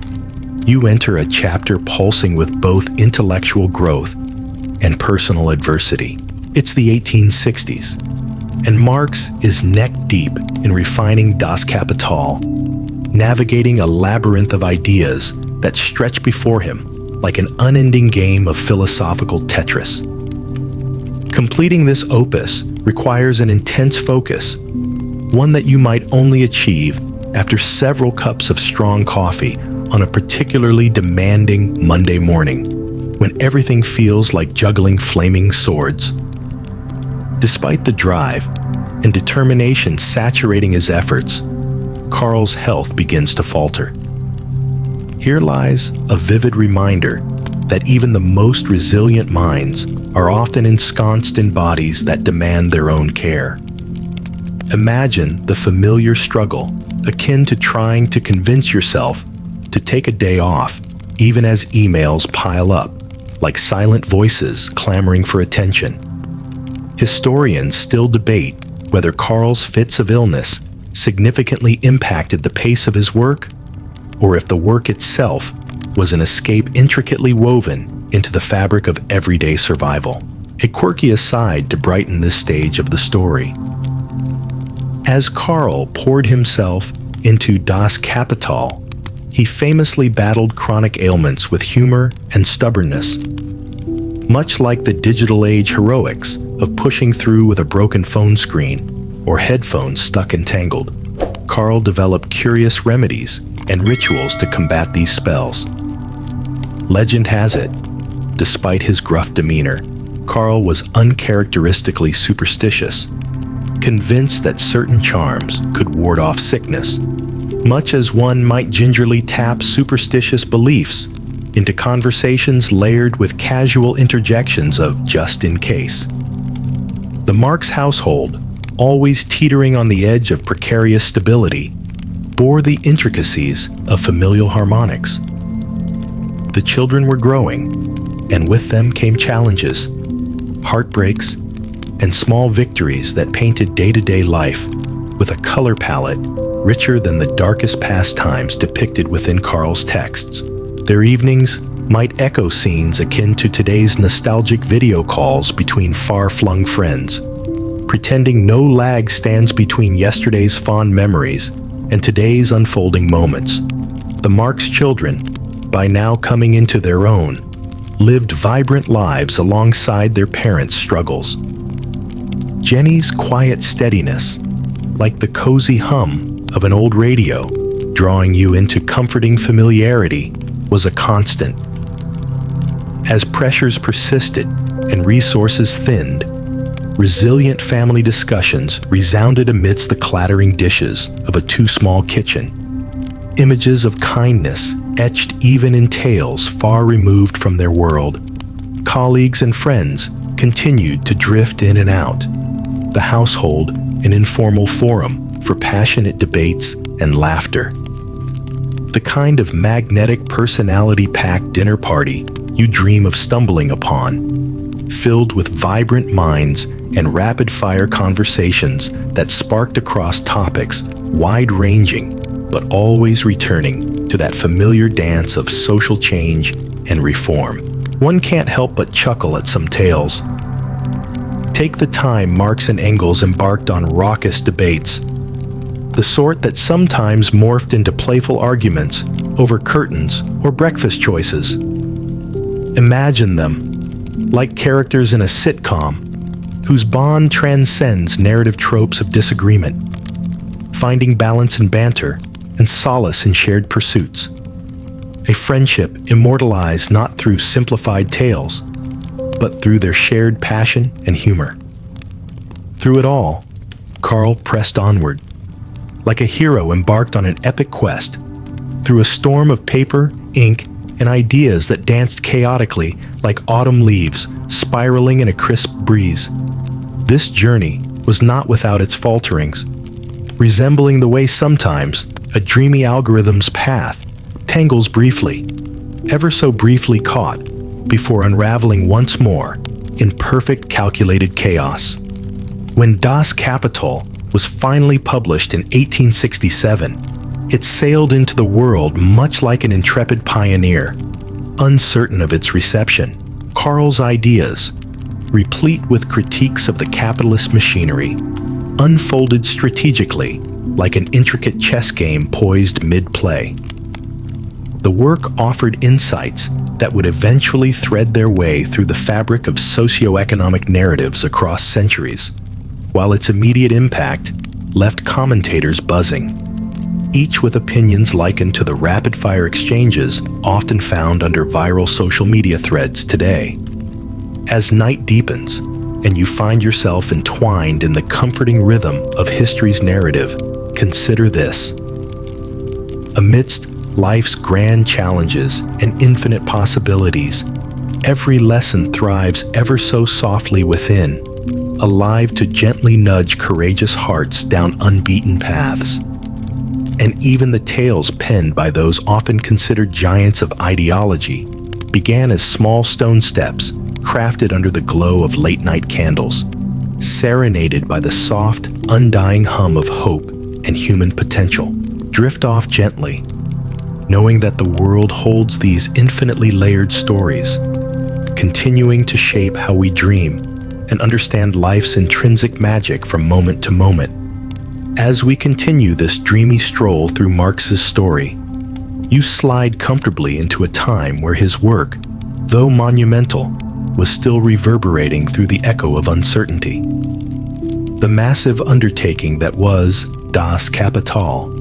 you enter a chapter pulsing with both intellectual growth and personal adversity. It's the 1860s, and Marx is neck-deep in refining Das Kapital, navigating a labyrinth of ideas that stretch before him like an unending game of philosophical Tetris. Completing this opus requires an intense focus, one that you might only achieve after several cups of strong coffee on a particularly demanding Monday morning, when everything feels like juggling flaming swords. Despite the drive and determination saturating his efforts, Karl's health begins to falter. Here lies a vivid reminder that even the most resilient minds are often ensconced in bodies that demand their own care. Imagine the familiar struggle akin to trying to convince yourself to take a day off, even as emails pile up, like silent voices clamoring for attention. Historians still debate whether Karl's fits of illness significantly impacted the pace of his work, or if the work itself was an escape intricately woven into the fabric of everyday survival, a quirky aside to brighten this stage of the story. As Karl poured himself into Das Kapital, he famously battled chronic ailments with humor and stubbornness. Much like the digital age heroics of pushing through with a broken phone screen or headphones stuck entangled, Karl developed curious remedies and rituals to combat these spells. Legend has it, despite his gruff demeanor, Karl was uncharacteristically superstitious, convinced that certain charms could ward off sickness, much as one might gingerly tap superstitious beliefs into conversations layered with casual interjections of just in case. The Marx household, always teetering on the edge of precarious stability, bore the intricacies of familial harmonics. The children were growing, and with them came challenges, heartbreaks, and small victories that painted day-to-day life with a color palette richer than the darkest pastimes depicted within Karl's texts. Their evenings might echo scenes akin to today's nostalgic video calls between far-flung friends, pretending no lag stands between yesterday's fond memories and today's unfolding moments. The Marx children, by now coming into their own, lived vibrant lives alongside their parents' struggles. Jenny's quiet steadiness, like the cozy hum of an old radio, drawing you into comforting familiarity, was a constant. As pressures persisted and resources thinned, resilient family discussions resounded amidst the clattering dishes of a too-small kitchen. Images of kindness etched even in tales far removed from their world. Colleagues and friends continued to drift in and out, the household an informal forum for passionate debates and laughter. The kind of magnetic personality-packed dinner party you dream of stumbling upon, filled with vibrant minds and rapid-fire conversations that sparked across topics wide-ranging but always returning to that familiar dance of social change and reform. One can't help but chuckle at some tales. Take the time Marx and Engels embarked on raucous debates, the sort that sometimes morphed into playful arguments over curtains or breakfast choices. Imagine them, like characters in a sitcom, whose bond transcends narrative tropes of disagreement, finding balance in banter and solace in shared pursuits. A friendship immortalized not through simplified tales, but through their shared passion and humor. Through it all, Karl pressed onward, like a hero embarked on an epic quest, through a storm of paper, ink, and ideas that danced chaotically like autumn leaves spiraling in a crisp breeze. This journey was not without its falterings, resembling the way sometimes a dreamy algorithm's path tangles briefly, ever so briefly caught, before unraveling once more in perfect calculated chaos. When Das Kapital was finally published in 1867, it sailed into the world much like an intrepid pioneer, uncertain of its reception. Karl's ideas, replete with critiques of the capitalist machinery, unfolded strategically like an intricate chess game poised mid-play. The work offered insights that would eventually thread their way through the fabric of socioeconomic narratives across centuries, while its immediate impact left commentators buzzing, each with opinions likened to the rapid-fire exchanges often found under viral social media threads today. As night deepens, and you find yourself entwined in the comforting rhythm of history's narrative, consider this. Amidst life's grand challenges and infinite possibilities, every lesson thrives ever so softly within, alive to gently nudge courageous hearts down unbeaten paths. And even the tales penned by those often considered giants of ideology began as small stone steps crafted under the glow of late-night candles, serenaded by the soft, undying hum of hope and human potential. Drift off gently, knowing that the world holds these infinitely layered stories, continuing to shape how we dream and understand life's intrinsic magic from moment to moment. As we continue this dreamy stroll through Marx's story, you slide comfortably into a time where his work, though monumental, was still reverberating through the echo of uncertainty. The massive undertaking that was Das Kapital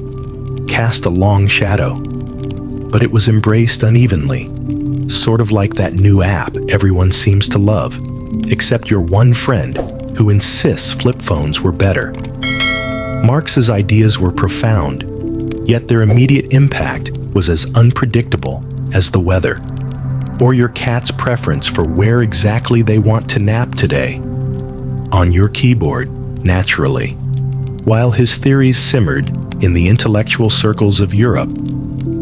cast a long shadow, but it was embraced unevenly, sort of like that new app everyone seems to love, except your one friend who insists flip phones were better. Marx's ideas were profound, yet their immediate impact was as unpredictable as the weather, or your cat's preference for where exactly they want to nap today. On your keyboard, naturally. While his theories simmered in the intellectual circles of Europe,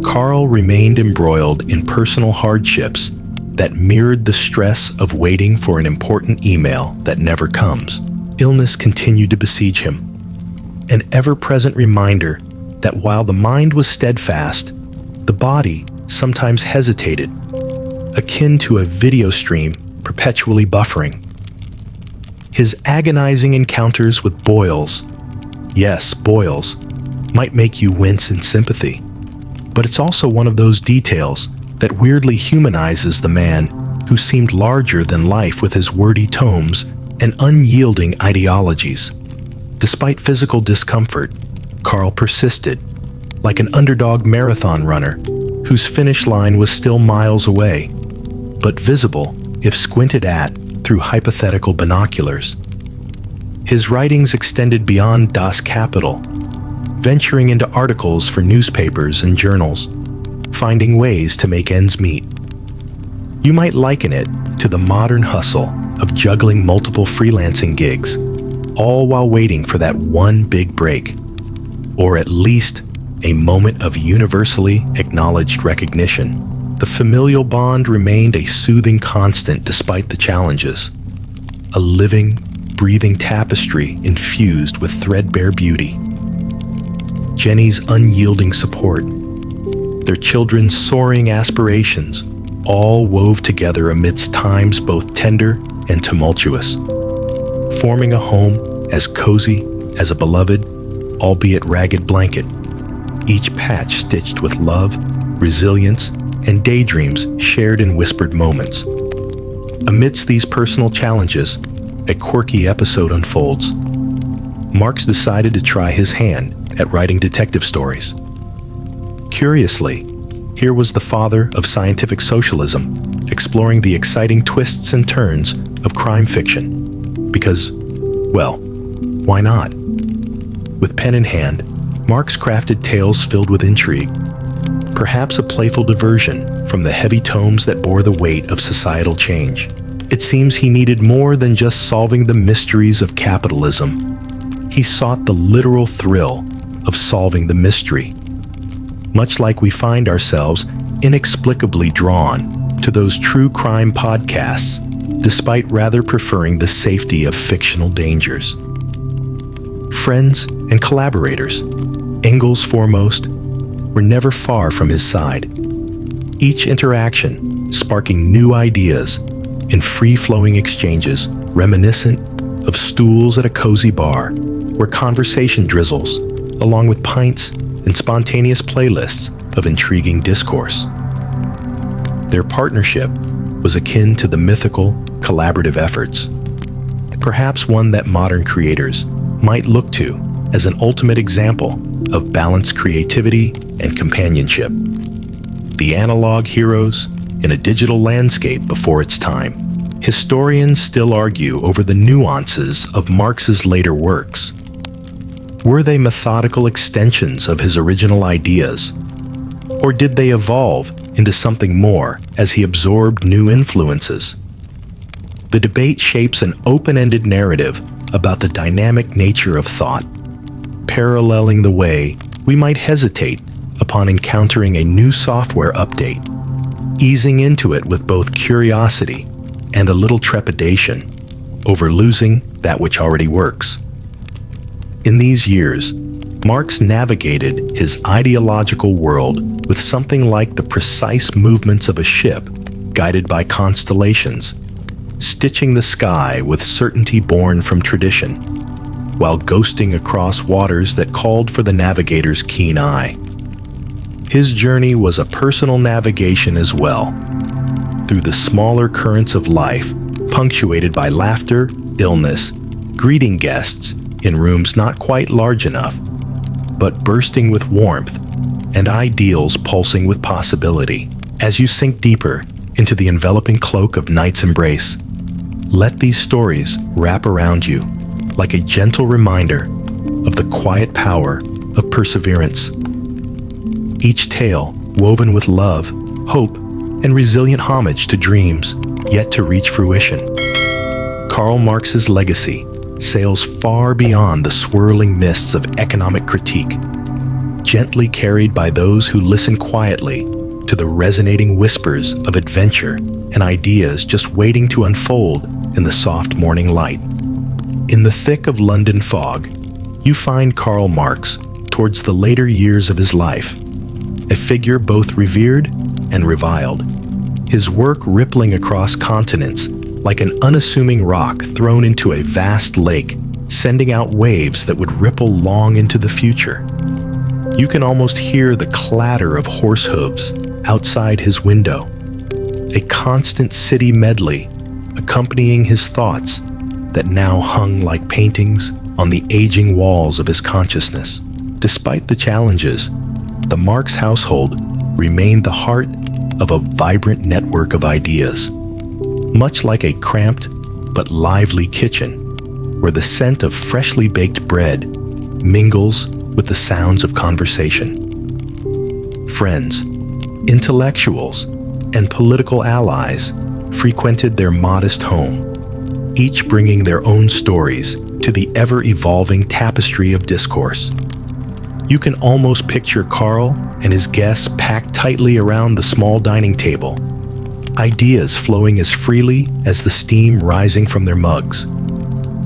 Karl remained embroiled in personal hardships that mirrored the stress of waiting for an important email that never comes. Illness continued to besiege him, an ever-present reminder that while the mind was steadfast, the body sometimes hesitated, akin to a video stream perpetually buffering. His agonizing encounters with boils, yes, boils, might make you wince in sympathy, but it's also one of those details that weirdly humanizes the man who seemed larger than life with his wordy tomes and unyielding ideologies. Despite physical discomfort, Karl persisted, like an underdog marathon runner whose finish line was still miles away, but visible if squinted at through hypothetical binoculars. His writings extended beyond Das Kapital, venturing into articles for newspapers and journals, finding ways to make ends meet. You might liken it to the modern hustle of juggling multiple freelancing gigs, all while waiting for that one big break, or at least a moment of universally acknowledged recognition. The familial bond remained a soothing constant despite the challenges, a living, breathing tapestry infused with threadbare beauty. Jenny's unyielding support, their children's soaring aspirations, all wove together amidst times both tender and tumultuous, forming a home as cozy as a beloved, albeit ragged blanket, each patch stitched with love, resilience, and daydreams shared in whispered moments. Amidst these personal challenges, a quirky episode unfolds. Marx decided to try his hand at writing detective stories. Curiously, here was the father of scientific socialism exploring the exciting twists and turns of crime fiction. Because, well, why not? With pen in hand, Marx crafted tales filled with intrigue, perhaps a playful diversion from the heavy tomes that bore the weight of societal change. It seems he needed more than just solving the mysteries of capitalism. He sought the literal thrill of solving the mystery, much like we find ourselves inexplicably drawn to those true crime podcasts, despite rather preferring the safety of fictional dangers. Friends and collaborators, Engels foremost, were never far from his side, each interaction sparking new ideas in free-flowing exchanges reminiscent of stools at a cozy bar where conversation drizzles, along with pints and spontaneous playlists of intriguing discourse. Their partnership was akin to the mythical collaborative efforts, perhaps one that modern creators might look to as an ultimate example of balanced creativity and companionship. The analog heroes in a digital landscape before its time. Historians still argue over the nuances of Marx's later works. Were they methodical extensions of his original ideas? Or did they evolve into something more as he absorbed new influences? The debate shapes an open-ended narrative about the dynamic nature of thought, paralleling the way we might hesitate upon encountering a new software update, easing into it with both curiosity and a little trepidation over losing that which already works. In these years, Marx navigated his ideological world with something like the precise movements of a ship guided by constellations, stitching the sky with certainty born from tradition, while ghosting across waters that called for the navigator's keen eye. His journey was a personal navigation as well, through the smaller currents of life, punctuated by laughter, illness, greeting guests in rooms not quite large enough, but bursting with warmth, and ideals pulsing with possibility. As you sink deeper into the enveloping cloak of night's embrace, let these stories wrap around you like a gentle reminder of the quiet power of perseverance. Each tale woven with love, hope, and resilient homage to dreams yet to reach fruition. Karl Marx's legacy sails far beyond the swirling mists of economic critique, gently carried by those who listen quietly to the resonating whispers of adventure and ideas just waiting to unfold in the soft morning light. In the thick of London fog, you find Karl Marx towards the later years of his life, a figure both revered and reviled, his work rippling across continents like an unassuming rock thrown into a vast lake, sending out waves that would ripple long into the future. You can almost hear the clatter of horse hooves outside his window, a constant city medley accompanying his thoughts that now hung like paintings on the aging walls of his consciousness. Despite the challenges, the Marx household remained the heart of a vibrant network of ideas, much like a cramped but lively kitchen, where the scent of freshly baked bread mingles with the sounds of conversation. Friends, intellectuals, and political allies frequented their modest home, each bringing their own stories to the ever-evolving tapestry of discourse. You can almost picture Karl and his guests packed tightly around the small dining table, ideas flowing as freely as the steam rising from their mugs,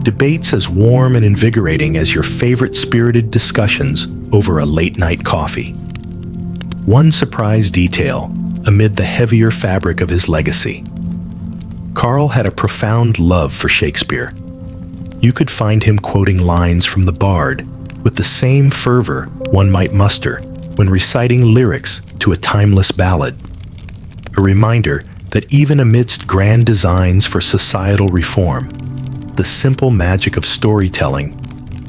debates as warm and invigorating as your favorite spirited discussions over a late-night coffee. One surprise detail amid the heavier fabric of his legacy: Karl had a profound love for Shakespeare. You could find him quoting lines from the Bard with the same fervor one might muster when reciting lyrics to a timeless ballad, a reminder that even amidst grand designs for societal reform, the simple magic of storytelling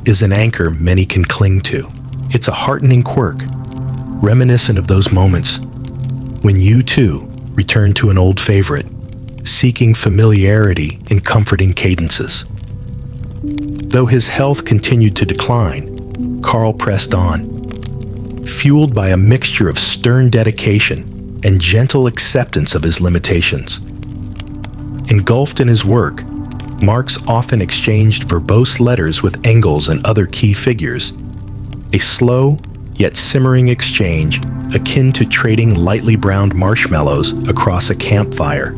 is an anchor many can cling to. It's a heartening quirk, reminiscent of those moments when you too return to an old favorite, seeking familiarity in comforting cadences. Though his health continued to decline, Karl pressed on, fueled by a mixture of stern dedication and gentle acceptance of his limitations. Engulfed in his work, Marx often exchanged verbose letters with Engels and other key figures, a slow yet simmering exchange akin to trading lightly browned marshmallows across a campfire.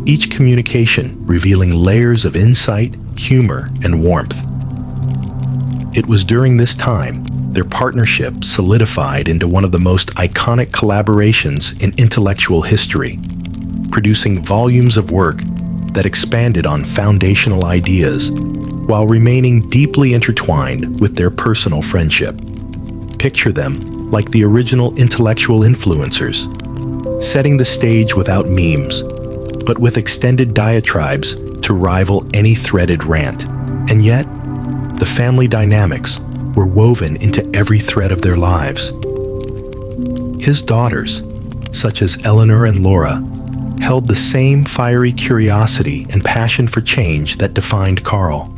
Each communication revealing layers of insight, humor, and warmth. It was during this time their partnership solidified into one of the most iconic collaborations in intellectual history, producing volumes of work that expanded on foundational ideas while remaining deeply intertwined with their personal friendship. Picture them like the original intellectual influencers, setting the stage without memes, but with extended diatribes to rival any threaded rant. And yet, the family dynamics were woven into every thread of their lives. His daughters, such as Eleanor and Laura, held the same fiery curiosity and passion for change that defined Karl.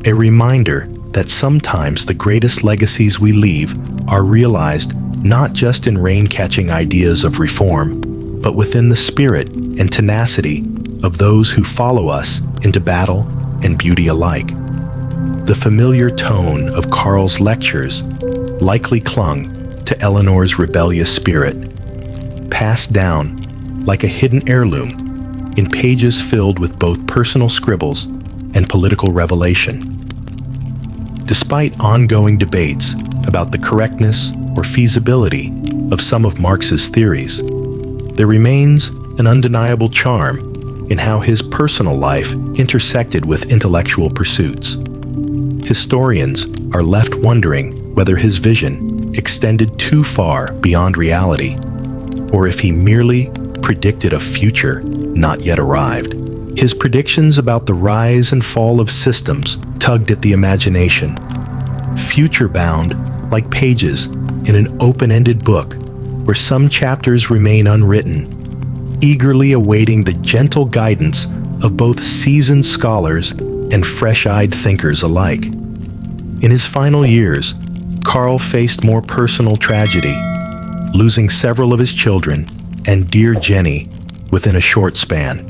A reminder that sometimes the greatest legacies we leave are realized not just in rain-catching ideas of reform, but within the spirit and tenacity of those who follow us into battle and beauty alike. The familiar tone of Karl's lectures likely clung to Eleanor's rebellious spirit, passed down like a hidden heirloom in pages filled with both personal scribbles and political revelation. Despite ongoing debates about the correctness or feasibility of some of Marx's theories, there remains an undeniable charm in how his personal life intersected with intellectual pursuits. Historians are left wondering whether his vision extended too far beyond reality, or if he merely predicted a future not yet arrived. His predictions about the rise and fall of systems tugged at the imagination, future-bound like pages in an open-ended book where some chapters remain unwritten, eagerly awaiting the gentle guidance of both seasoned scholars and fresh-eyed thinkers alike. In his final years, Karl faced more personal tragedy, losing several of his children and dear Jenny within a short span.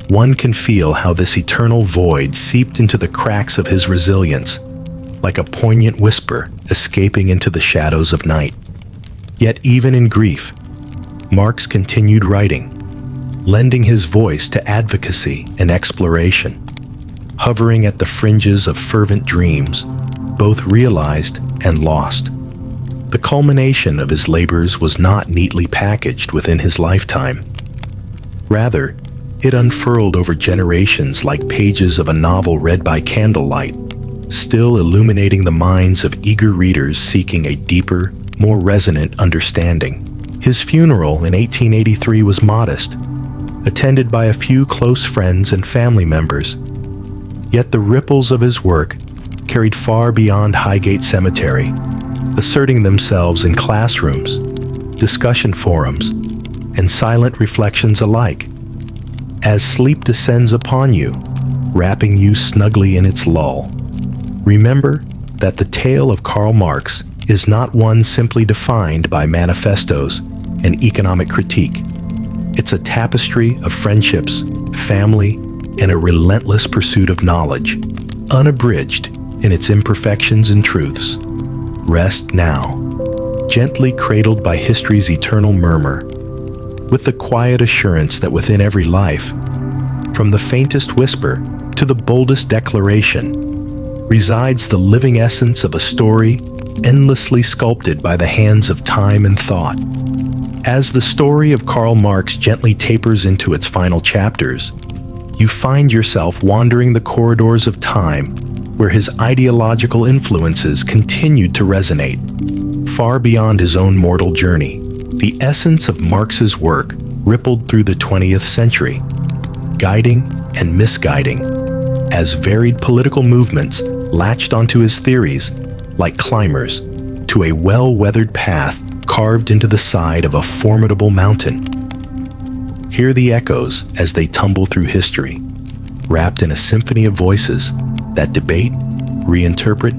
One can feel how this eternal void seeped into the cracks of his resilience, like a poignant whisper escaping into the shadows of night. Yet even in grief, Marx continued writing, lending his voice to advocacy and exploration, hovering at the fringes of fervent dreams, both realized and lost. The culmination of his labors was not neatly packaged within his lifetime. Rather, it unfurled over generations like pages of a novel read by candlelight, still illuminating the minds of eager readers seeking a deeper, more resonant understanding. His funeral in 1883 was modest, attended by a few close friends and family members. Yet the ripples of his work carried far beyond Highgate Cemetery, asserting themselves in classrooms, discussion forums, and silent reflections alike. As sleep descends upon you, wrapping you snugly in its lull, remember that the tale of Karl Marx is not one simply defined by manifestos and economic critique. It's a tapestry of friendships, family, and a relentless pursuit of knowledge, unabridged in its imperfections and truths. Rest now, gently cradled by history's eternal murmur, with the quiet assurance that within every life, from the faintest whisper to the boldest declaration, resides the living essence of a story endlessly sculpted by the hands of time and thought. As the story of Karl Marx gently tapers into its final chapters, you find yourself wandering the corridors of time where his ideological influences continued to resonate. Far beyond his own mortal journey, the essence of Marx's work rippled through the 20th century, guiding and misguiding, as varied political movements latched onto his theories like climbers to a well-weathered path carved into the side of a formidable mountain. Hear the echoes as they tumble through history, wrapped in a symphony of voices that debate, reinterpret,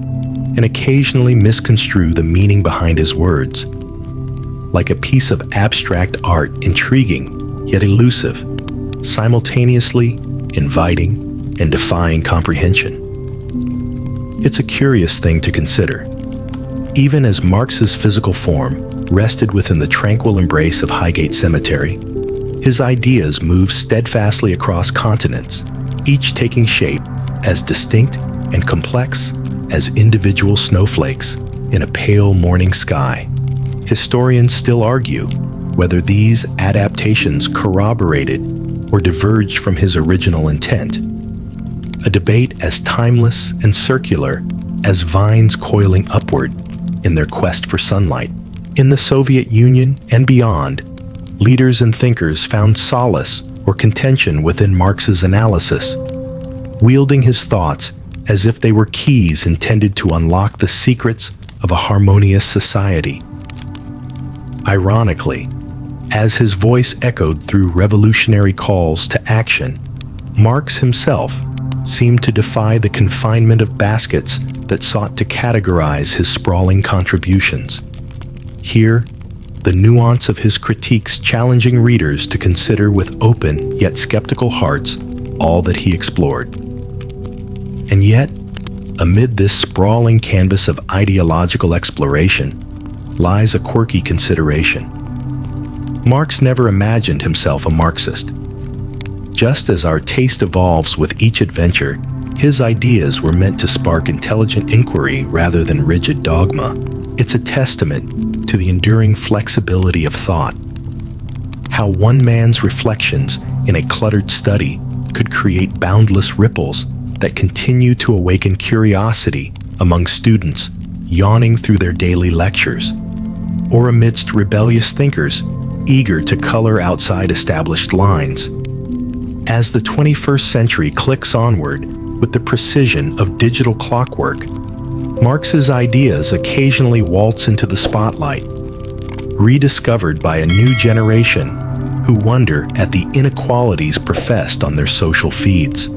and occasionally misconstrue the meaning behind his words. Like a piece of abstract art, intriguing yet elusive, simultaneously inviting and defying comprehension. It's a curious thing to consider. Even as Marx's physical form rested within the tranquil embrace of Highgate Cemetery, his ideas moved steadfastly across continents, each taking shape as distinct and complex as individual snowflakes in a pale morning sky. Historians still argue whether these adaptations corroborated or diverged from his original intent, a debate as timeless and circular as vines coiling upward in their quest for sunlight. In the Soviet Union and beyond, leaders and thinkers found solace or contention within Marx's analysis, wielding his thoughts as if they were keys intended to unlock the secrets of a harmonious society. Ironically, as his voice echoed through revolutionary calls to action, Marx himself seemed to defy the confinement of baskets that sought to categorize his sprawling contributions. Here, the nuance of his critiques challenging readers to consider with open yet skeptical hearts all that he explored. And yet, amid this sprawling canvas of ideological exploration lies a quirky consideration. Marx never imagined himself a Marxist. Just as our taste evolves with each adventure, His ideas were meant to spark intelligent inquiry rather than rigid dogma. It's a testament to the enduring flexibility of thought. How one man's reflections in a cluttered study could create boundless ripples that continue to awaken curiosity among students yawning through their daily lectures, or amidst rebellious thinkers eager to color outside established lines. As the 21st century clicks onward with the precision of digital clockwork, Marx's ideas occasionally waltz into the spotlight, rediscovered by a new generation who wonder at the inequalities professed on their social feeds.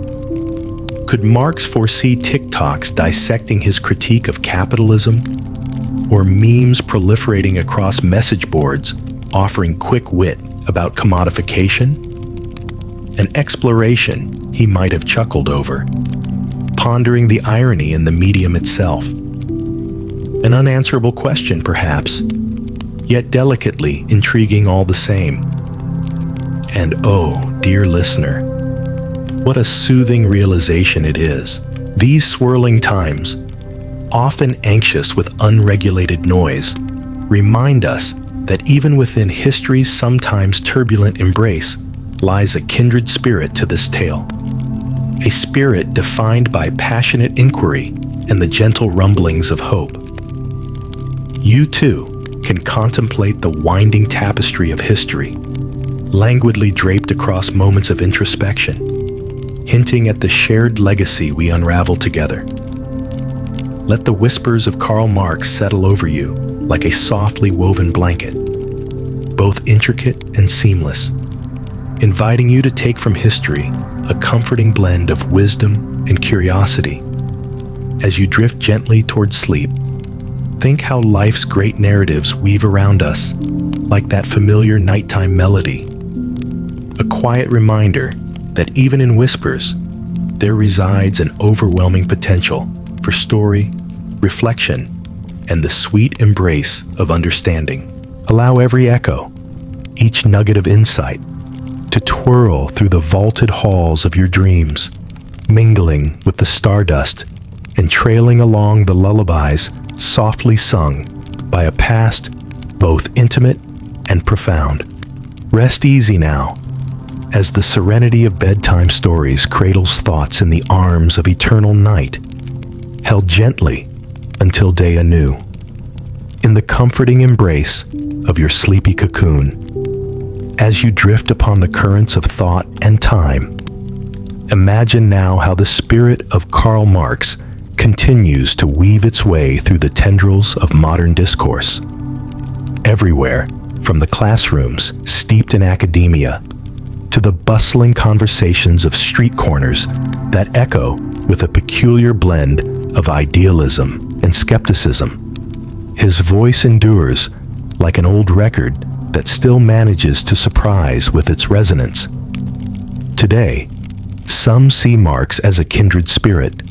Could Marx foresee TikToks dissecting his critique of capitalism, or memes proliferating across message boards offering quick wit about commodification? An exploration he might have chuckled over, pondering the irony in the medium itself. An unanswerable question, perhaps, yet delicately intriguing all the same. And oh, dear listener, what a soothing realization it is. These swirling times, often anxious with unregulated noise, remind us that even within history's sometimes turbulent embrace lies a kindred spirit to this tale. A spirit defined by passionate inquiry and the gentle rumblings of hope. You too can contemplate the winding tapestry of history, languidly draped across moments of introspection, hinting at the shared legacy we unravel together. Let the whispers of Karl Marx settle over you like a softly woven blanket, both intricate and seamless, inviting you to take from history a comforting blend of wisdom and curiosity. As you drift gently towards sleep, think how life's great narratives weave around us like that familiar nighttime melody, a quiet reminder that even in whispers, there resides an overwhelming potential for story, reflection, and the sweet embrace of understanding. Allow every echo, each nugget of insight, to twirl through the vaulted halls of your dreams, mingling with the stardust and trailing along the lullabies softly sung by a past both intimate and profound. Rest easy now, as the serenity of bedtime stories cradles thoughts in the arms of eternal night, held gently until day anew. In the comforting embrace of your sleepy cocoon, as you drift upon the currents of thought and time, imagine now how the spirit of Karl Marx continues to weave its way through the tendrils of modern discourse. Everywhere, from the classrooms steeped in academia to the bustling conversations of street corners that echo with a peculiar blend of idealism and skepticism, his voice endures like an old record that still manages to surprise with its resonance. Today, some see Marx as a kindred spirit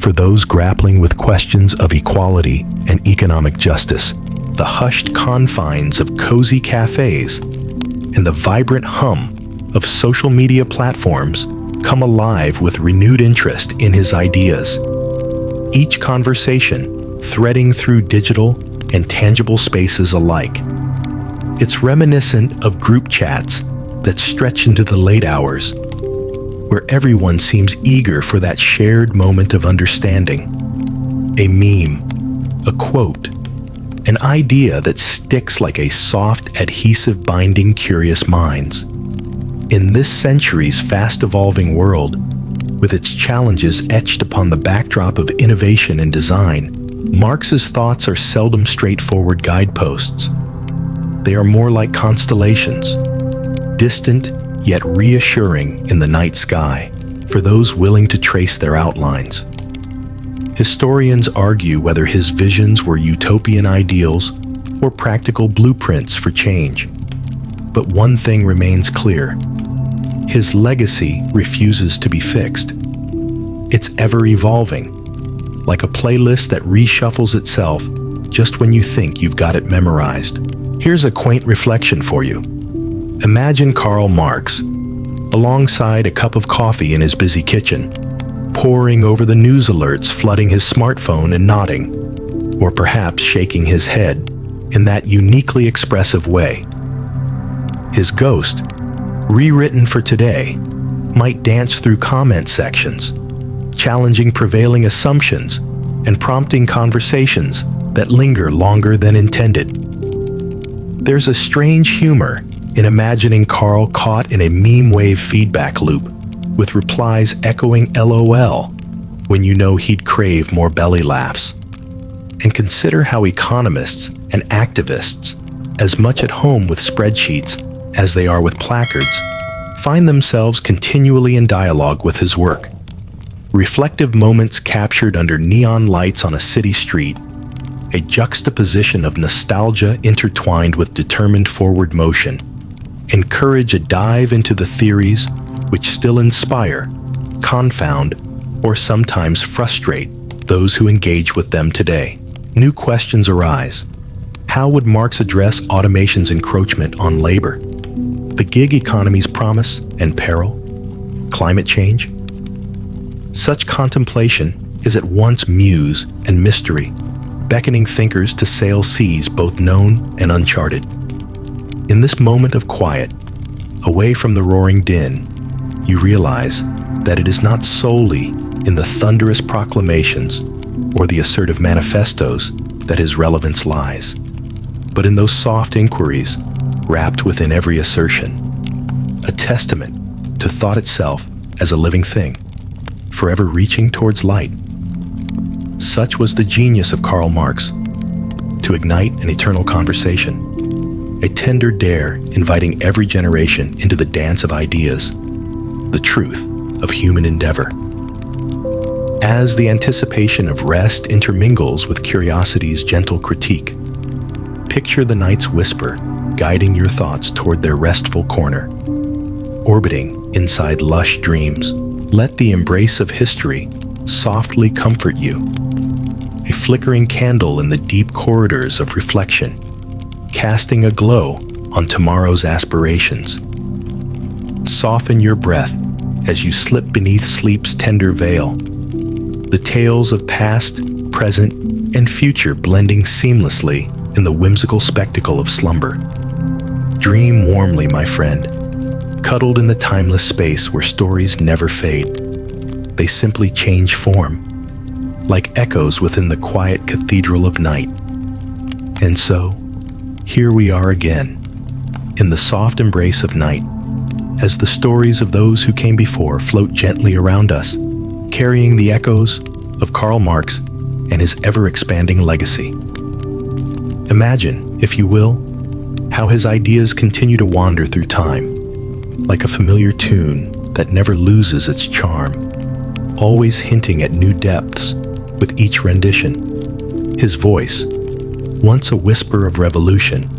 for those grappling with questions of equality and economic justice. The hushed confines of cozy cafes and the vibrant hum of social media platforms come alive with renewed interest in his ideas. Each conversation threading through digital and tangible spaces alike. It's reminiscent of group chats that stretch into the late hours, where everyone seems eager for that shared moment of understanding. A meme, a quote, an idea that sticks like a soft adhesive binding curious minds. In this century's fast-evolving world, with its challenges etched upon the backdrop of innovation and design, Marx's thoughts are seldom straightforward guideposts. They are more like constellations, distant yet reassuring in the night sky for those willing to trace their outlines. Historians argue whether his visions were utopian ideals or practical blueprints for change. But one thing remains clear: his legacy refuses to be fixed. It's ever-evolving, like a playlist that reshuffles itself just when you think you've got it memorized. Here's a quaint reflection for you. Imagine Karl Marx, alongside a cup of coffee in his busy kitchen, poring over the news alerts, flooding his smartphone and nodding, or perhaps shaking his head in that uniquely expressive way. His ghost, rewritten for today, might dance through comment sections, challenging prevailing assumptions and prompting conversations that linger longer than intended. There's a strange humor in imagining Karl caught in a meme wave feedback loop, with replies echoing LOL when you know he'd crave more belly laughs. And consider how economists and activists, as much at home with spreadsheets as they are with placards, find themselves continually in dialogue with his work. Reflective moments captured under neon lights on a city street, a juxtaposition of nostalgia intertwined with determined forward motion, encourage a dive into the theories which still inspire, confound, or sometimes frustrate those who engage with them today. New questions arise. How would Marx address automation's encroachment on labor? The gig economy's promise and peril? Climate change? Such contemplation is at once muse and mystery, beckoning thinkers to sail seas both known and uncharted. In this moment of quiet, away from the roaring din, you realize that it is not solely in the thunderous proclamations or the assertive manifestos that his relevance lies, but in those soft inquiries wrapped within every assertion, a testament to thought itself as a living thing, forever reaching towards light. Such was the genius of Karl Marx, to ignite an eternal conversation, a tender dare inviting every generation into the dance of ideas, the truth of human endeavor. As the anticipation of rest intermingles with curiosity's gentle critique, picture the night's whisper guiding your thoughts toward their restful corner. Orbiting inside lush dreams, let the embrace of history softly comfort you. A flickering candle in the deep corridors of reflection, casting a glow on tomorrow's aspirations. Soften your breath as you slip beneath sleep's tender veil, the tales of past, present, and future blending seamlessly in the whimsical spectacle of slumber. Dream warmly, my friend, cuddled in the timeless space where stories never fade. They simply change form, like echoes within the quiet cathedral of night. And so, here we are again, in the soft embrace of night, as the stories of those who came before float gently around us, carrying the echoes of Karl Marx and his ever-expanding legacy. Imagine, if you will, how his ideas continue to wander through time, like a familiar tune that never loses its charm, always hinting at new depths with each rendition. His voice, once a whisper of revolution,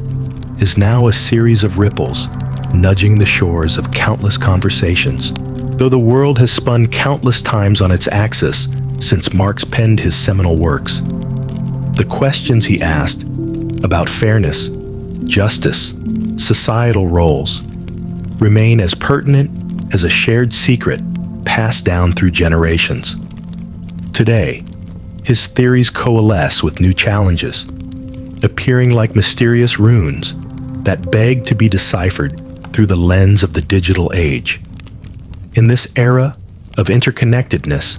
is now a series of ripples, nudging the shores of countless conversations. Though the world has spun countless times on its axis since Marx penned his seminal works, the questions he asked about fairness, justice, societal roles remain as pertinent as a shared secret passed down through generations. Today, his theories coalesce with new challenges, appearing like mysterious runes that beg to be deciphered through the lens of the digital age. In this era of interconnectedness,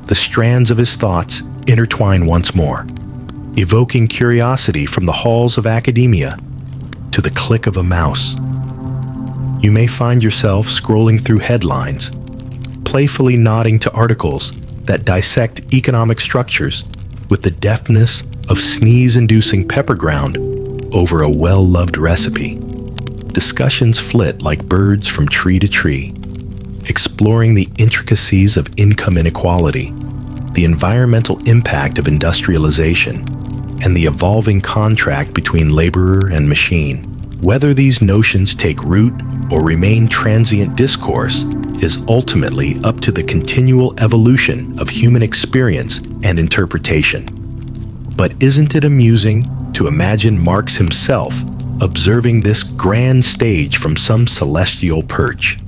the strands of his thoughts intertwine once more, evoking curiosity from the halls of academia to the click of a mouse. You may find yourself scrolling through headlines, playfully nodding to articles that dissect economic structures with the deftness of sneeze-inducing pepper ground over a well-loved recipe. Discussions flit like birds from tree to tree, exploring the intricacies of income inequality, the environmental impact of industrialization, and the evolving contract between laborer and machine. Whether these notions take root or remain transient discourse is ultimately up to the continual evolution of human experience and interpretation. But isn't it amusing to imagine Marx himself observing this grand stage from some celestial perch?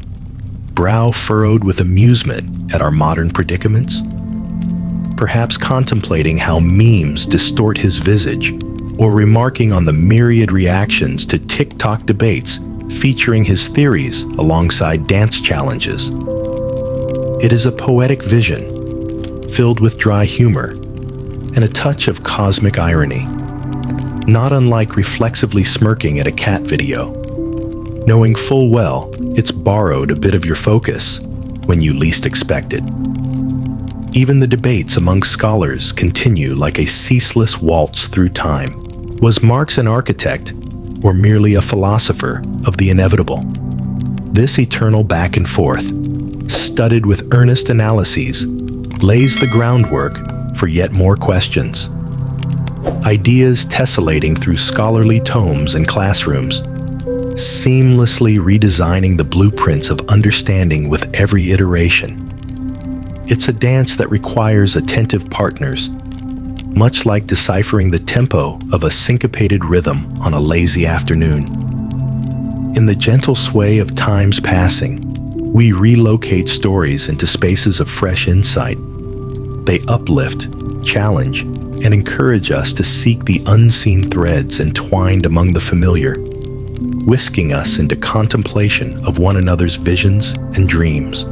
brow furrowed with amusement at our modern predicaments? Perhaps contemplating how memes distort his visage, or remarking on the myriad reactions to TikTok debates featuring his theories alongside dance challenges. It is a poetic vision, filled with dry humor and a touch of cosmic irony, not unlike reflexively smirking at a cat video, knowing full well it's borrowed a bit of your focus when you least expect it. Even the debates among scholars continue like a ceaseless waltz through time. Was Marx an architect or merely a philosopher of the inevitable? This eternal back and forth, studded with earnest analyses, lays the groundwork for yet more questions. Ideas tessellating through scholarly tomes and classrooms, seamlessly redesigning the blueprints of understanding with every iteration. It's a dance that requires attentive partners, much like deciphering the tempo of a syncopated rhythm on a lazy afternoon. In the gentle sway of time's passing, we relocate stories into spaces of fresh insight. They uplift, challenge, and encourage us to seek the unseen threads entwined among the familiar, whisking us into contemplation of one another's visions and dreams.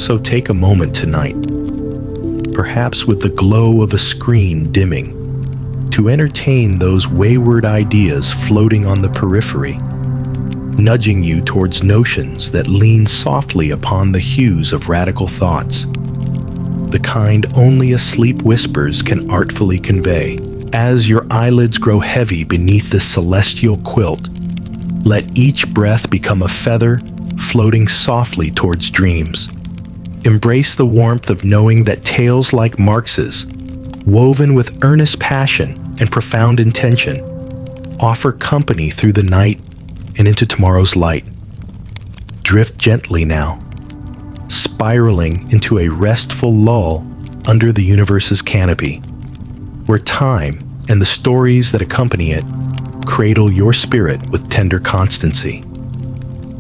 So take a moment tonight, perhaps with the glow of a screen dimming, to entertain those wayward ideas floating on the periphery, nudging you towards notions that lean softly upon the hues of radical thoughts, the kind only a sleep whispers can artfully convey. As your eyelids grow heavy beneath this celestial quilt, let each breath become a feather floating softly towards dreams. Embrace the warmth of knowing that tales like Marx's, woven with earnest passion and profound intention, offer company through the night and into tomorrow's light. Drift gently now, spiraling into a restful lull under the universe's canopy, where time and the stories that accompany it cradle your spirit with tender constancy.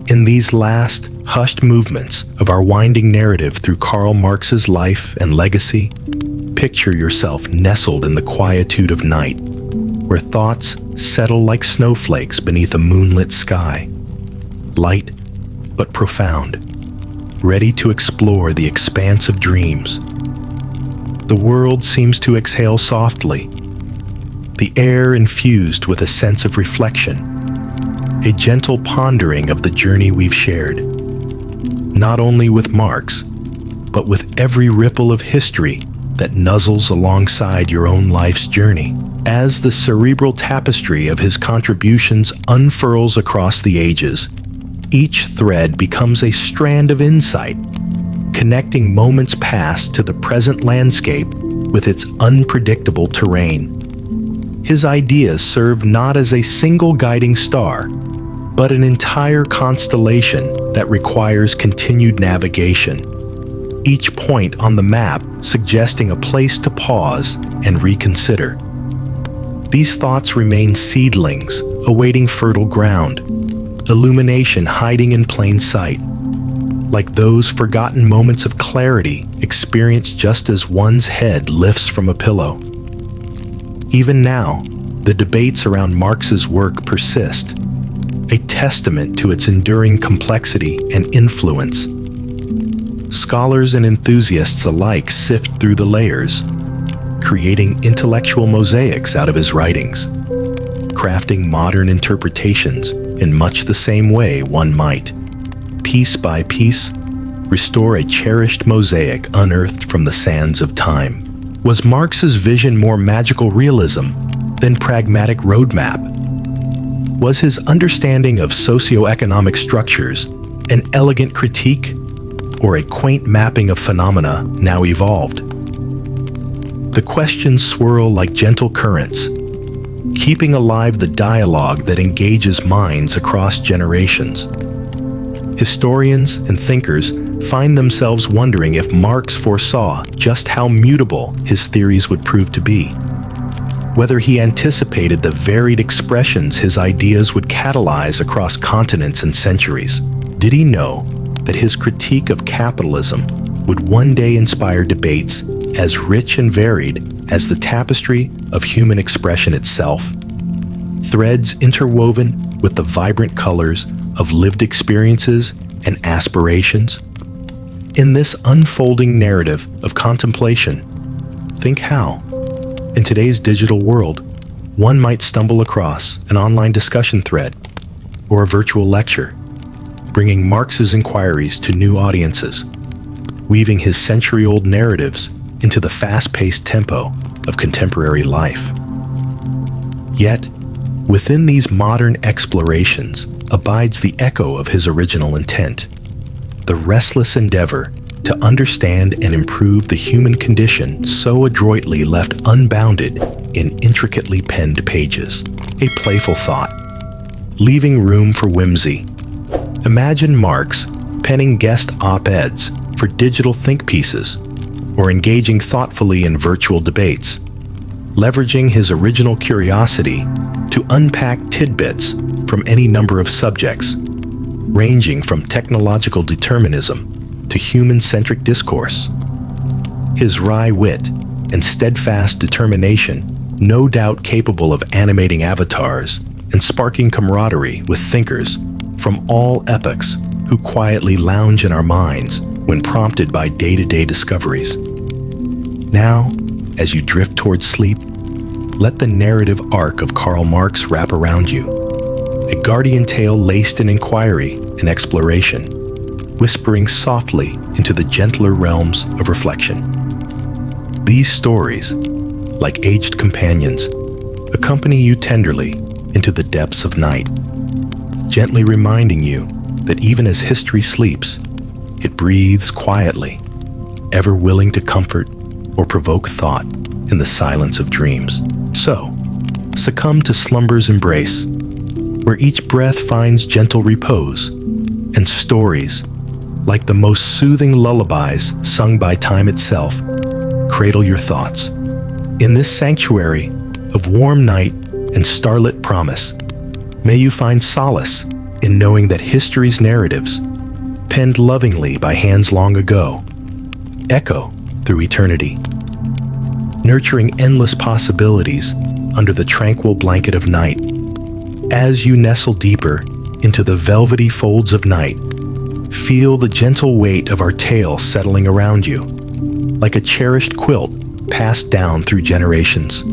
In these last, hushed movements of our winding narrative through Karl Marx's life and legacy, picture yourself nestled in the quietude of night, where thoughts settle like snowflakes beneath a moonlit sky, light but profound, ready to explore the expanse of dreams. The world seems to exhale softly, the air infused with a sense of reflection, a gentle pondering of the journey we've shared, not only with Marx, but with every ripple of history that nuzzles alongside your own life's journey. As the cerebral tapestry of his contributions unfurls across the ages, each thread becomes a strand of insight, connecting moments past to the present landscape with its unpredictable terrain. His ideas serve not as a single guiding star, but an entire constellation that requires continued navigation, each point on the map suggesting a place to pause and reconsider. These thoughts remain seedlings, awaiting fertile ground, illumination hiding in plain sight, like those forgotten moments of clarity experienced just as one's head lifts from a pillow. Even now, the debates around Marx's work persist, a testament to its enduring complexity and influence. Scholars and enthusiasts alike sift through the layers, creating intellectual mosaics out of his writings, crafting modern interpretations in much the same way one might, piece by piece, restore a cherished mosaic unearthed from the sands of time. Was Marx's vision more magical realism than pragmatic roadmap? Was his understanding of socioeconomic structures an elegant critique or a quaint mapping of phenomena now evolved? The questions swirl like gentle currents, keeping alive the dialogue that engages minds across generations. Historians and thinkers find themselves wondering if Marx foresaw just how mutable his theories would prove to be, whether he anticipated the varied expressions his ideas would catalyze across continents and centuries. Did he know that his critique of capitalism would one day inspire debates as rich and varied as the tapestry of human expression itself, threads interwoven with the vibrant colors of lived experiences and aspirations. In this unfolding narrative of contemplation, think how, in today's digital world, one might stumble across an online discussion thread or a virtual lecture, bringing Marx's inquiries to new audiences, weaving his century-old narratives into the fast-paced tempo of contemporary life. Yet, within these modern explorations abides the echo of his original intent, the restless endeavor to understand and improve the human condition so adroitly left unbounded in intricately penned pages. A playful thought, leaving room for whimsy. Imagine Marx penning guest op-eds for digital think pieces, or engaging thoughtfully in virtual debates, leveraging his original curiosity to unpack tidbits from any number of subjects, ranging from technological determinism to human-centric discourse. His wry wit and steadfast determination, no doubt capable of animating avatars and sparking camaraderie with thinkers from all epochs who quietly lounge in our minds when prompted by day-to-day discoveries. Now, as you drift towards sleep, let the narrative arc of Karl Marx wrap around you, a guardian tale laced in inquiry and exploration, whispering softly into the gentler realms of reflection. These stories, like aged companions, accompany you tenderly into the depths of night, gently reminding you that even as history sleeps, it breathes quietly, ever willing to comfort or provoke thought in the silence of dreams. So, succumb to slumber's embrace, where each breath finds gentle repose, and stories, like the most soothing lullabies sung by time itself, cradle your thoughts. In this sanctuary of warm night and starlit promise, may you find solace in knowing that history's narratives, penned lovingly by hands long ago, echo through eternity, nurturing endless possibilities under the tranquil blanket of night. As you nestle deeper into the velvety folds of night, feel the gentle weight of our tale settling around you, like a cherished quilt passed down through generations.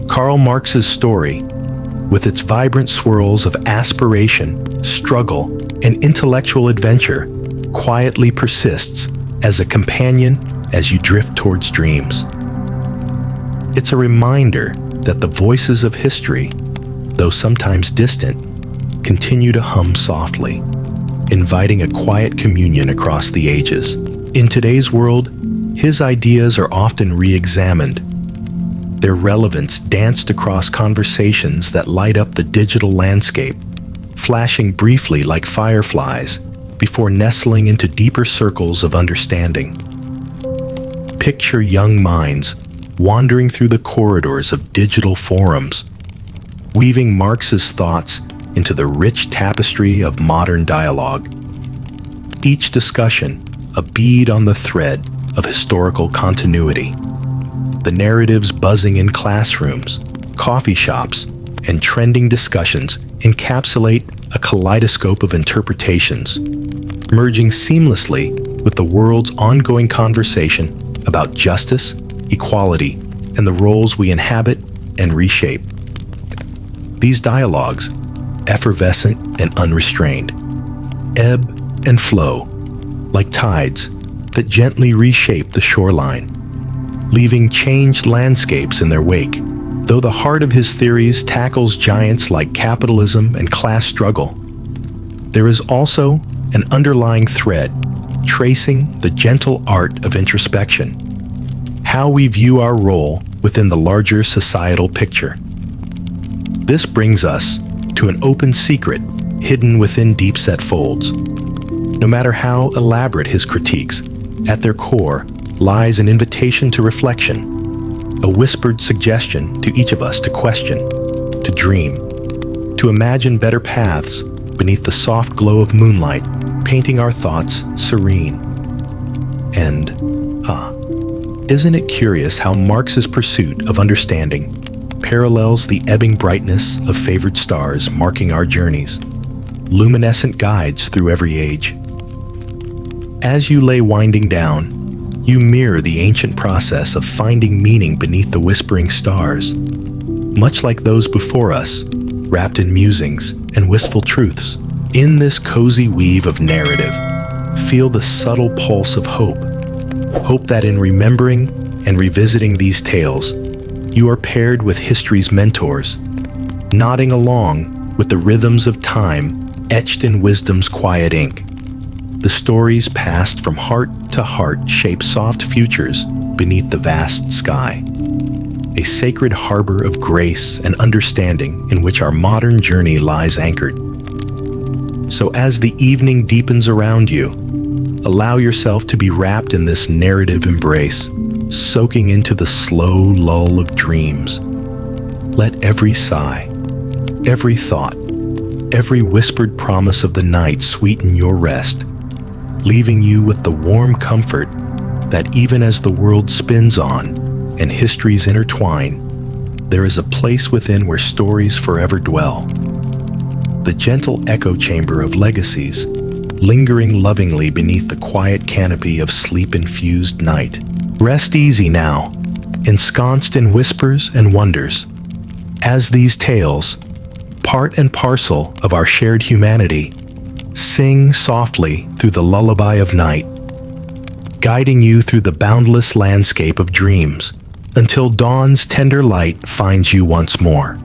Karl Marx's story, with its vibrant swirls of aspiration, struggle, and intellectual adventure, quietly persists as a companion as you drift towards dreams. It's a reminder that the voices of history, though sometimes distant, continue to hum softly, inviting a quiet communion across the ages. In today's world, his ideas are often re-examined, their relevance danced across conversations that light up the digital landscape, flashing briefly like fireflies before nestling into deeper circles of understanding. Picture young minds wandering through the corridors of digital forums, weaving Marx's thoughts into the rich tapestry of modern dialogue. Each discussion a bead on the thread of historical continuity. The narratives buzzing in classrooms, coffee shops, and trending discussions encapsulate a kaleidoscope of interpretations, merging seamlessly with the world's ongoing conversation about justice, equality, and the roles we inhabit and reshape. These dialogues, effervescent and unrestrained, ebb and flow like tides that gently reshape the shoreline, leaving changed landscapes in their wake. Though the heart of his theories tackles giants like capitalism and class struggle, there is also an underlying thread tracing the gentle art of introspection, how we view our role within the larger societal picture. This brings us to an open secret hidden within deep-set folds. No matter how elaborate his critiques, at their core lies an invitation to reflection, a whispered suggestion to each of us to question, to dream, to imagine better paths beneath the soft glow of moonlight painting our thoughts serene. And, isn't it curious how Marx's pursuit of understanding parallels the ebbing brightness of favored stars marking our journeys, luminescent guides through every age? As you lay winding down, you mirror the ancient process of finding meaning beneath the whispering stars, much like those before us, wrapped in musings and wistful truths. In this cozy weave of narrative, feel the subtle pulse of hope. Hope that in remembering and revisiting these tales, you are paired with history's mentors, nodding along with the rhythms of time etched in wisdom's quiet ink. The stories passed from heart to heart shape soft futures beneath the vast sky, a sacred harbor of grace and understanding in which our modern journey lies anchored. So as the evening deepens around you, allow yourself to be wrapped in this narrative embrace, soaking into the slow lull of dreams. Let every sigh, every thought, every whispered promise of the night sweeten your rest, leaving you with the warm comfort that even as the world spins on and histories intertwine, there is a place within where stories forever dwell. The gentle echo chamber of legacies, lingering lovingly beneath the quiet canopy of sleep-infused night. Rest easy now, ensconced in whispers and wonders, as these tales, part and parcel of our shared humanity, sing softly through the lullaby of night, guiding you through the boundless landscape of dreams until dawn's tender light finds you once more.